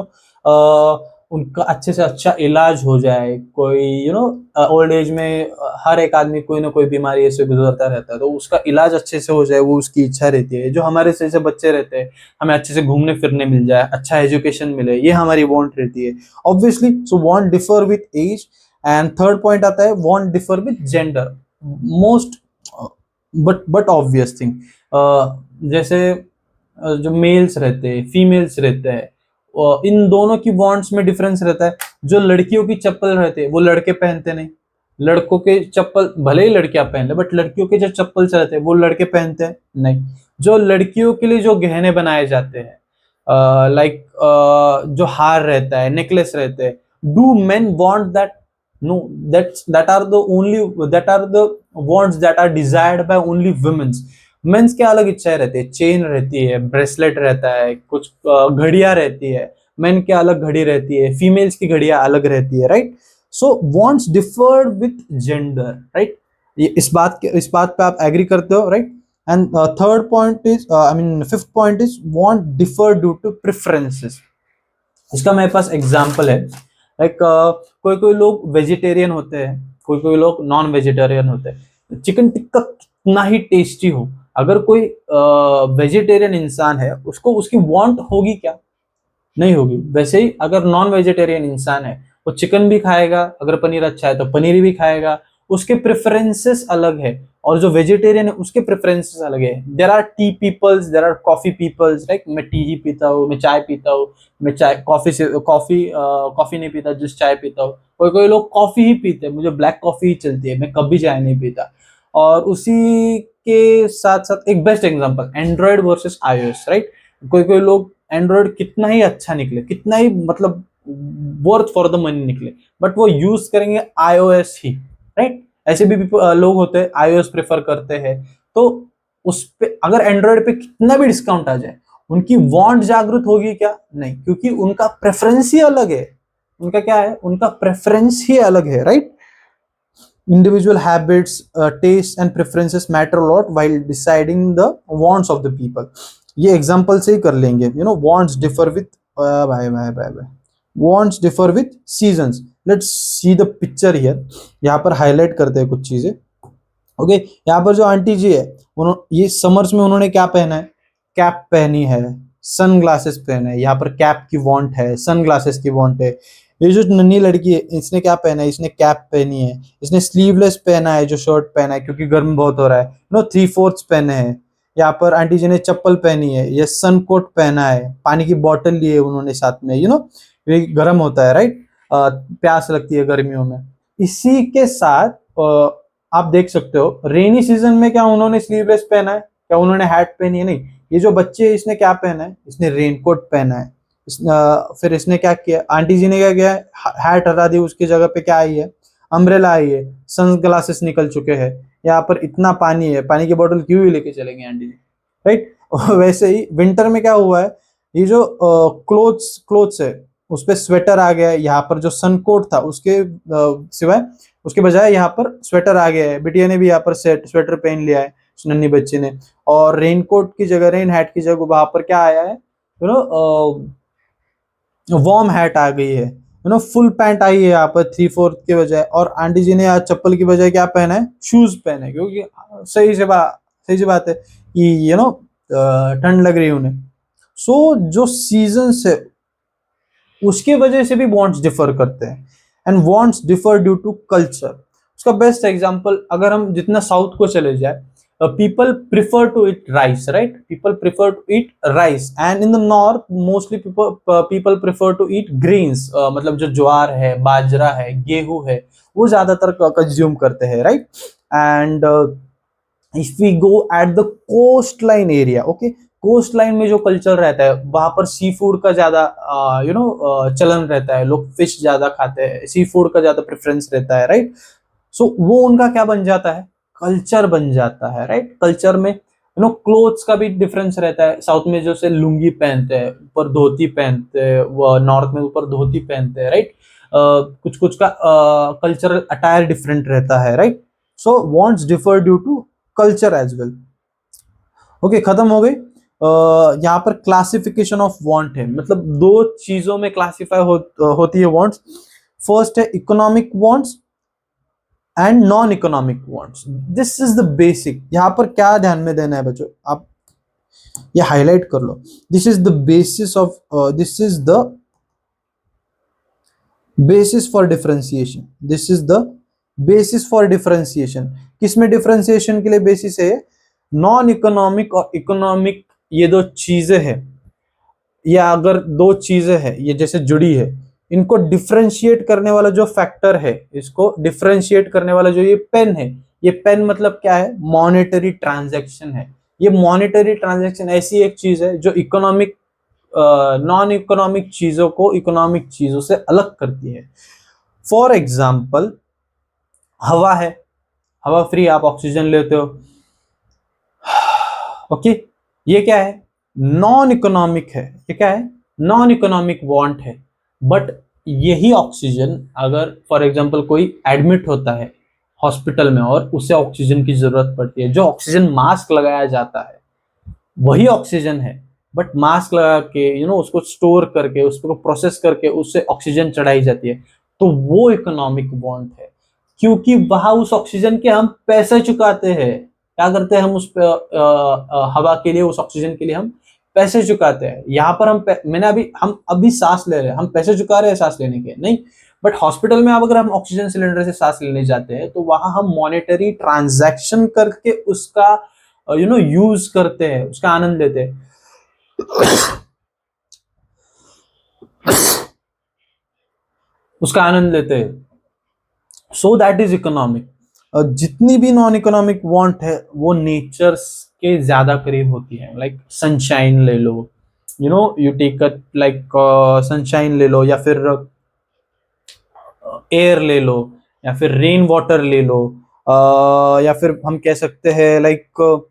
उनका अच्छे से अच्छा इलाज हो जाए, कोई ओल्ड एज में हर एक आदमी कोई ना कोई बीमारी ऐसे गुजरता रहता है, तो उसका इलाज अच्छे से हो जाए, वो उसकी इच्छा रहती है। जो हमारे जैसे बच्चे रहते हैं, हमें अच्छे से घूमने फिरने मिल जाए, अच्छा एजुकेशन मिले, ये हमारी वांट रहती है। Obviously, so want differ with age. And third point आता है want differ with gender. Most but obvious thing, जैसे जो मेल्स रहते हैं, फीमेल्स रहते हैं, इन दोनों की वांट्स में डिफरेंस रहता है। जो लड़कियों की चप्पल रहते हैं वो लड़के पहनते नहीं, लड़कों के चप्पल भले ही लड़कियां पहन ले, बट लड़कियों के जो चप्पल रहते हैं वो लड़के पहनते हैं नहीं। जो लड़कियों के लिए जो गहने बनाए जाते हैं, लाइक जो हार रहता है, नेकलेस रहते हैं, do men want that? No, that are the wants that are desired by only womens. Mens के अलग इच्छाएं रहती है, चेन रहती है, ब्रेसलेट रहता है, कुछ घड़ियां रहती है, मेन के अलग घड़ी रहती है, फीमेल्स की घड़ियां अलग रहती है, right. So wants differed with gender, right. ये इस बात पे आप एग्री करते हो, right. And third point is, I mean fifth point is want differ due to preferences. इसका मेरे पास एग्जांपल है, लाइक कोई कोई लोग वेजिटेरियन होते हैं, कोई कोई लोग नॉन वेजिटेरियन होते हैं। चिकन टिक्का कितना ही टेस्टी हो, अगर कोई वेजिटेरियन इंसान है, उसको उसकी वांट होगी क्या? नहीं होगी। वैसे ही अगर नॉन वेजिटेरियन इंसान है, वो चिकन भी खाएगा, अगर पनीर अच्छा है तो पनीर भी खाएगा, उसके प्रेफरेंसेस अलग है। और जो वेजिटेरियन है उसके प्रेफरेंसेस अलग है। There are tea peoples, there are coffee peoples, right. मैं टी ही पीता हूँ, मैं चाय पीता हूँ, मैं चाय कॉफी नहीं पीता, जिस चाय पीता हूँ। कोई कोई लोग कॉफी ही पीते हैं, मुझे ब्लैक कॉफी ही चलती है, मैं कभी चाय नहीं पीता। और उसी के साथ साथ एक best example, Android versus iOS, right. कोई कोई लोग एंड्रॉइड कितना ही अच्छा निकले, कितना ही मतलब वर्थ फॉर द मनी निकले, बट वो यूज करेंगे आईओएस ही, राइट। ऐसे भी लोग होते हैं आईओएस प्रेफर करते हैं। तो उस पे अगर एंड्रॉइड पे कितना भी डिस्काउंट आ जाए, उनकी वांट जागृत होगी क्या? नहीं, क्योंकि उनका प्रेफरेंस ही अलग है। उनका क्या है? उनका प्रेफरेंस ही अलग है, right. Individual habits, tastes and preferences matter a lot while deciding the wants of the people. ये एग्जांपल से ही कर लेंगे। wants differ with by by by by wants differ with seasons. Let's see the picture here. यहाँ पर हाईलाइट करते हैं कुछ चीजें। ओके, यहाँ पर जो आंटी जी है, ये समर्स में उन्होंने क्या पहना है? कैप पहनी है, सन ग्लासेस पहने हैं। यहाँ पर कैप की वॉन्ट है, सन ग्लासेस की वॉन्ट है। ये जो नन्ही लड़की है, इसने क्या पहना है? इसने कैप पहनी है, इसने स्लीवलेस पहना है, जो शर्ट पहना है क्योंकि गर्म बहुत हो रहा है, 3/4 पहने हैं। यहाँ पर आंटी जी ने चप्पल पहनी है, ये सन कोट पहना है, पानी की बोतल ली है उन्होंने साथ में, ये गर्म होता है, राइट। प्यास लगती है गर्मियों में। इसी के साथ आप देख सकते हो रेनी सीजन में क्या उन्होंने स्लीवलेस पहना है? क्या उन्होंने हैट पहनी है? नहीं। ये जो बच्चे, इसने क्या पहना है? इसने रेनकोट पहना है। फिर इसने क्या किया? आंटी जी ने क्या किया? हैट हटा दी, उसकी जगह पे क्या आई है? अम्ब्रेला आई है। सन ग्लासेस निकल चुके हैं। यहाँ पर इतना पानी है, पानी की बोतल क्यों ही लेके चलेंगे आंटी जी, राइट। वैसे ही विंटर में क्या हुआ है, ये जो क्लोथ्स है उस पर स्वेटर आ गया है। यहाँ पर जो सन कोट था उसके सिवाय, उसके बजाय यहाँ पर स्वेटर आ गया है। बिटिया ने भी यहाँ पर स्वेटर पहन लिया है, नन्ही बच्ची ने। और रेनकोट की जगह, रेन हैट की जगह वहां पर क्या आया है? वार्म हैट आ गई है। फुल पैंट आई है यहाँ पर 3/4 के बजाय। और आंटी जी ने आज चप्पल की बजाय क्या पहना है? शूज पहने, क्योंकि सही सी बात है कि ठंड लग रही है उन्हें। सो जो सीजन है उसके वजह से भी वांट्स डिफर करते हैं। And wants differ due to culture. उसका बेस्ट एग्जांपल, अगर हम जितना साउथ को चले जाए, people prefer to eat rice, right? People prefer to eat rice, and in the north mostly people prefer to eat grains, मतलब जो ज्वार है, बाजरा है, गेहूं है, वो ज्यादातर कंज्यूम करते हैं, right? And if we go at the coast line area, okay, coast line में जो कल्चर रहता है वहां पर सी फूड का ज्यादा चलन रहता है, लोग फिश ज्यादा खाते हैं, सी फूड का ज्यादा प्रेफरेंस रहता है, राइट? सो वो उनका क्या बन जाता है, कल्चर बन जाता है, राइट? कल्चर में क्लोथ्स का भी डिफरेंस रहता है। साउथ में जो से लुंगी पहनते हैं, ऊपर धोती पहनते हैं, वो नॉर्थ में ऊपर धोती पहनते हैं, राइट? कुछ कुछ का कल्चरल अटायर डिफरेंट रहता है, right? So wants differ due to culture as well. Okay, खत्म हो गई। यहाँ पर क्लासिफिकेशन ऑफ वांट है, मतलब दो चीजों में क्लासिफाई होती है वांट्स। फर्स्ट है economic wants and non economic wants. This is the basic. यहाँ पर क्या ध्यान में देना है बच्चों, आप ये हाईलाइट कर लो। This is the basis of this is the basis for differentiation. This is the basis for differentiation. किसमें डिफरेंशिएशन के लिए बेसिस है? नॉन इकोनॉमिक और इकोनॉमिक, ये दो चीजें हैं, या अगर दो चीजें हैं ये जैसे जुड़ी है, इनको डिफरेंशिएट करने वाला जो फैक्टर है, इसको डिफरेंशिएट करने वाला जो ये पेन है, ये पेन मतलब क्या है? मॉनेटरी ट्रांजैक्शन है। ये मॉनेटरी ट्रांजैक्शन ऐसी एक चीज है जो इकोनॉमिक नॉन इकोनॉमिक चीजों को इकोनॉमिक चीजों से अलग करती है। फॉर एग्जाम्पल, हवा है, हवा फ्री, आप ऑक्सीजन लेते हो, ओके, ये क्या है? नॉन इकोनॉमिक है। ये क्या है? नॉन इकोनॉमिक वांट है। बट यही ऑक्सीजन अगर फॉर एग्जांपल कोई एडमिट होता है हॉस्पिटल में और उसे ऑक्सीजन की जरूरत पड़ती है, जो ऑक्सीजन मास्क लगाया जाता है वही ऑक्सीजन है, बट मास्क लगा के उसको स्टोर करके उसको प्रोसेस करके उससे ऑक्सीजन चढ़ाई जाती है, तो वो इकोनॉमिक वांट है, क्योंकि वहां उस ऑक्सीजन के हम पैसे चुकाते हैं। क्या करते हैं हम उस हवा के लिए, उस ऑक्सीजन के लिए हम पैसे चुकाते हैं। यहाँ पर हम अभी सांस ले रहे हैं, हम पैसे चुका रहे हैं सांस लेने के? नहीं। बट हॉस्पिटल में अब अगर हम ऑक्सीजन सिलेंडर से सांस लेने जाते हैं तो वहां हम मॉनेटरी ट्रांजैक्शन करके उसका यूज करते हैं, उसका आनंद लेते हैं। उसका आनंद लेते हैं। सो दैट इज इकोनॉमिक। जितनी भी नॉन इकोनॉमिक वांट है वो नेचर के ज्यादा करीब होती है। लाइक सनशाइन ले लो, यू टेक लाइक सनशाइन ले लो, या फिर एयर ले लो, या फिर रेन वाटर ले लो, या फिर हम कह सकते हैं लाइक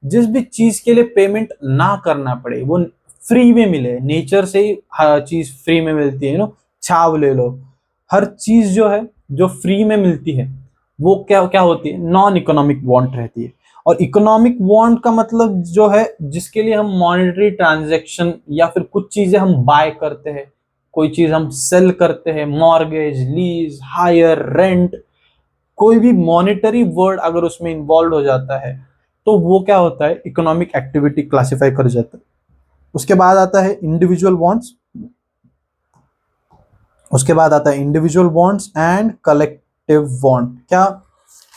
जिस भी चीज के लिए पेमेंट ना करना पड़े, वो फ्री में मिले, नेचर से ही हर चीज फ्री में मिलती है। छाव ले लो, हर चीज जो है जो फ्री में मिलती है वो क्या क्या होती है? नॉन इकोनॉमिक वांट रहती है। और इकोनॉमिक वांट का मतलब जो है जिसके लिए हम मॉनेटरी ट्रांजैक्शन या फिर कुछ चीजें हम बाय करते हैं, कोई चीज हम सेल करते हैं, मॉर्गेज, लीज, हायर, रेंट, कोई भी मॉनेटरी वर्ड अगर उसमें इन्वॉल्व हो जाता है तो वो क्या होता है? इकोनॉमिक एक्टिविटी क्लासिफाई कर जाता है। उसके बाद आता है इंडिविजुअल वांट्स, उसके बाद आता है individual wants and collective want. क्या?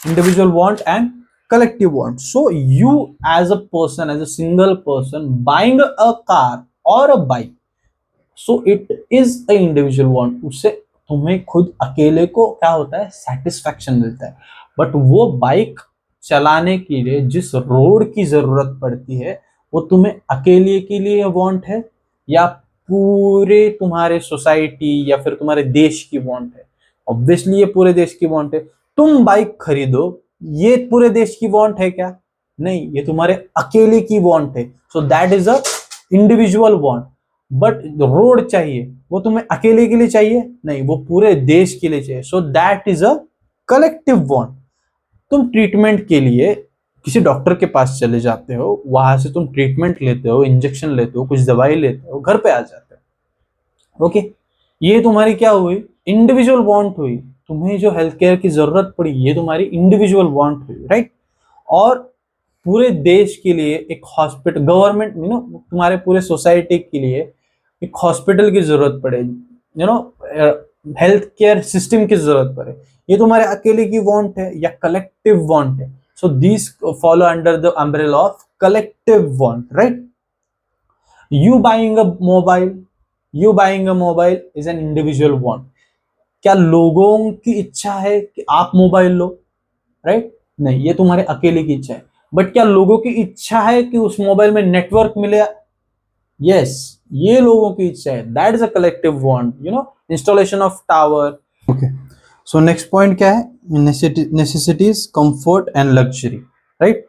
Individual want and collective want. So you as a person, as a single person buying a car or a bike, so it is a individual want. उससे तुम्हें खुद अकेले को क्या होता है? सेटिस्फैक्शन मिलता है। बट वो बाइक चलाने के लिए जिस रोड की जरूरत पड़ती है वो तुम्हें अकेले के लिए वांट है या पूरे तुम्हारे सोसाइटी या फिर तुम्हारे देश की वांट है? ऑब्वियसली ये पूरे देश की वांट है। तुम बाइक खरीदो, ये पूरे देश की वांट है क्या? नहीं, ये तुम्हारे अकेले की वांट है। सो that is a individual want. But road चाहिए, वो तुम्हें अकेले के लिए चाहिए? नहीं, वो पूरे देश के लिए चाहिए। सो that is a collective want. तुम ट्रीटमेंट के लिए किसी डॉक्टर के पास चले जाते हो, वहां से तुम ट्रीटमेंट लेते हो, इंजेक्शन लेते हो, कुछ दवाई लेते हो, घर पे आ जाते हो। ओके, ये तुम्हारी क्या हुई? इंडिविजुअल वांट हुई। तुम्हें जो हेल्थ केयर की जरूरत पड़ी ये तुम्हारी इंडिविजुअल वांट हुई, राइट? और पूरे देश के लिए एक हॉस्पिटल, गवर्नमेंट तुम्हारे पूरे सोसाइटी के लिए एक हॉस्पिटल की जरूरत पड़े, हेल्थ केयर सिस्टम की जरूरत पड़े, ये तुम्हारे अकेले की वांट है या कलेक्टिव वांट है? So these follow under the umbrella of collective want, right? You buying a mobile, you buying a mobile is an individual want. क्या लोगों की इच्छा है कि आप मोबाइल लो, राइट? नहीं, ये तुम्हारे अकेले की इच्छा है. बट क्या लोगों की इच्छा है कि उस मोबाइल में नेटवर्क मिले? यस, ये लोगों की इच्छा है. That is a collective want, installation of tower. Okay, so next point क्या है? Necessities, comfort and luxury, right?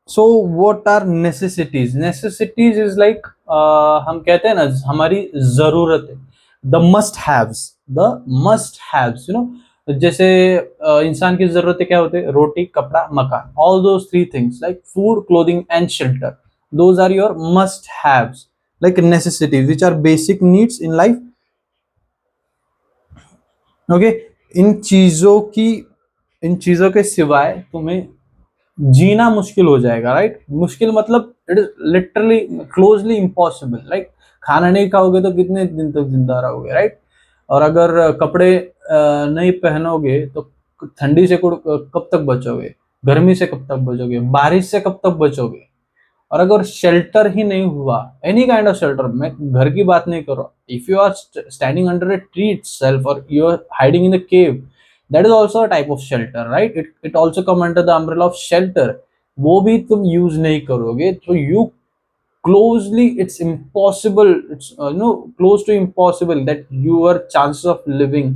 So what are necessities? Necessities is like, हम कहते हैं ना, हमारी जरूरत है. The must haves, the must haves, जैसे इंसान की जरूरतें क्या होते हैं? रोटी, कपड़ा, मकान. All those three things like food, clothing and shelter, those are your must haves, like necessities which are basic needs in life. Okay, इन चीजों के सिवाय तुम्हें जीना मुश्किल हो जाएगा, राइट? मुश्किल मतलब it is literally closely impossible. Like खाना नहीं खाओगे तो कितने दिन तक जिंदा रहोगे, राइट? और अगर कपड़े नहीं पहनोगे तो ठंडी से कब तक बचोगे? गर्मी से कब तक बचोगे? बारिश से कब तक बचोगे? और अगर शेल्टर ही नहीं हुआ, एनी काइंड ऑफ शेल्टर, मैं घर की बात नहीं कर रहा, if you are standing under a tree itself और you are hiding in the cave, that is also a type of shelter, right? It also come under the umbrella of shelter. वो भी तुम यूज नहीं करोगे तो you closely, it's impossible, it's close to impossible that your chances of living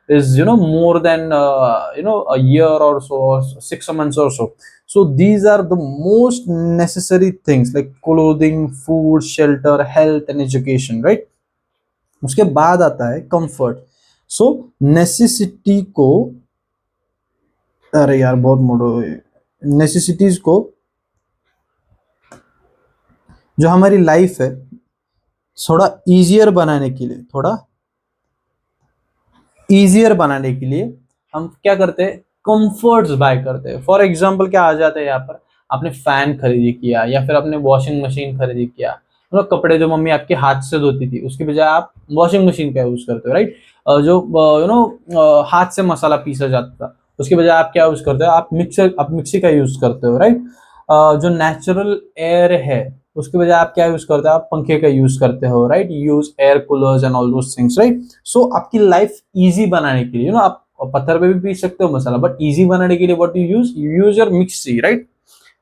is more than a year or so, or 6 months or so. So these are the most necessary things like clothing, food, shelter, health and education, right? उसके बाद आता है कंफर्ट. सो नेसेसिटी को, अरे यार बहुत मोड़ो, नेसेसिटीज को जो हमारी लाइफ है थोड़ा इजियर बनाने के लिए, हम क्या करते हैं? कंफर्ट्स बाय करते हैं. फॉर एग्जांपल क्या आ जाता है यहाँ पर? आपने फैन खरीदी किया या फिर आपने वॉशिंग मशीन खरीदी किया. कपड़े जो मम्मी आपके हाथ से धोती थी उसकी बजाय आप वॉशिंग मशीन का यूज करते हो, राइट? जो हाथ से मसाला पीसा जाता था उसकी बजाय आप क्या यूज करते हो? आप मिक्सी का यूज करते हो, राइट? जो नेचुरल एयर है उसके बजाय आप क्या यूज करते हो? आप पंखे का यूज करते हो, right? Use air coolers and all those things, right? So आपकी लाइफ इजी बनाने के लिए, आप पत्थर पे भी पीस सकते हो मसाला, बट इजी बनाने के लिए what you use your mixie, right?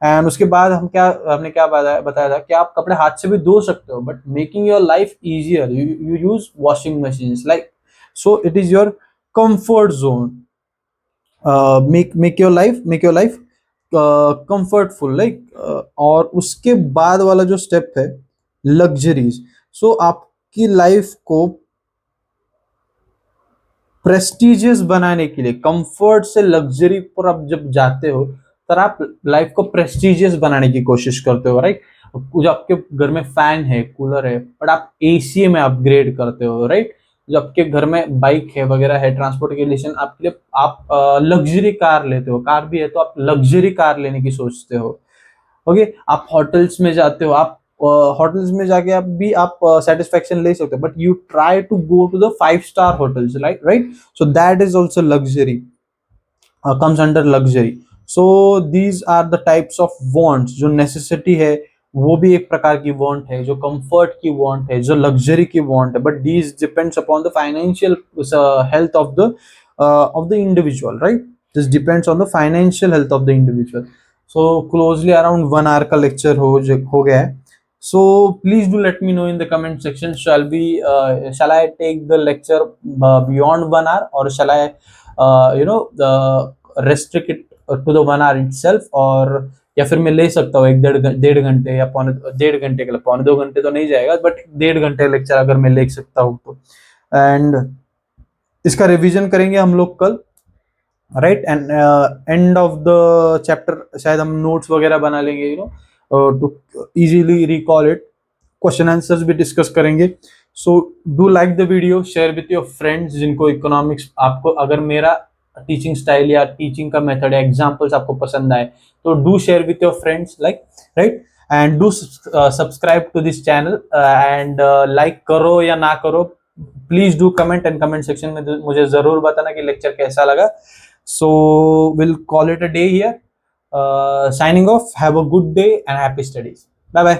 And उसके बाद हमने क्या बताया था कि आप कपड़े हाथ से भी धो सकते हो, but making your life easier you use washing machines, like. So it is your comfort zone. Make your life comfortful, like. और उसके बाद वाला जो स्टेप है लग्जरीज. सो आपकी लाइफ को प्रेस्टिजियस बनाने के लिए, कंफर्ट से लग्जरी पर आप जब जाते हो तब आप लाइफ को प्रेस्टिजियस बनाने की कोशिश करते हो, राइट? जो आपके घर में फैन है, कूलर है, बट आप एसी में अपग्रेड करते हो, राइट? जो आपके घर में बाइक है वगैरह है, ट्रांसपोर्टेशन आपके लिए, आप लग्जरी कार लेते हो, कार भी है तो आप लग्जरी कार लेने की सोचते हो. ओके, आप होटल्स में जाते हो, आप होटल्स में जाके आप सेटिस्फेक्शन ले सकते हो, but you try to go to the 5 star hotels, right? So that is also luxury, comes under luxury. So these are the types of wants. जो नेसेसिटी है वो भी एक प्रकार की वांट है, जो कंफर्ट की वांट है, जो लग्जरी की वांट है, but these depends upon the financial health of the individual, right? This depends on the financial health of the individual. So closely around 1 hour का लेक्चर हो गया है. So please do let me know in the comment section. Shall I take the lecture beyond 1 hour, or shall I restrict it to the 1 hour itself? और या फिर मैं ले सकता हूँ 1-1.5 घंटे या 1.5 घंटे के लिए, 1.25 घंटे तो नहीं जाएगा, बट 1.5 घंटे लेक्चर अगर मैं ले सकता हूँ तो. एंड इसका रिवीजन करेंगे हम लोग कल, right? And end of the chapter शायद हम नोट्स वगैरह बना लेंगे, to easily recall it. Question answers भी डिस्कस करेंगे. So do like the video, share with your friends जिनको इकोनॉमिक्स, आपको अगर मेरा टीचिंग स्टाइल या टीचिंग का मेथड या एग्जांपल्स आपको पसंद आए तो do share with your friends, like, right? And do subscribe to this channel. And like करो या ना करो, please do comment, and comment section में मुझे जरूर बताना कि लेक्चर कैसा लगा. So we'll call it a day here. Signing off. Have a good day and happy studies. Bye bye.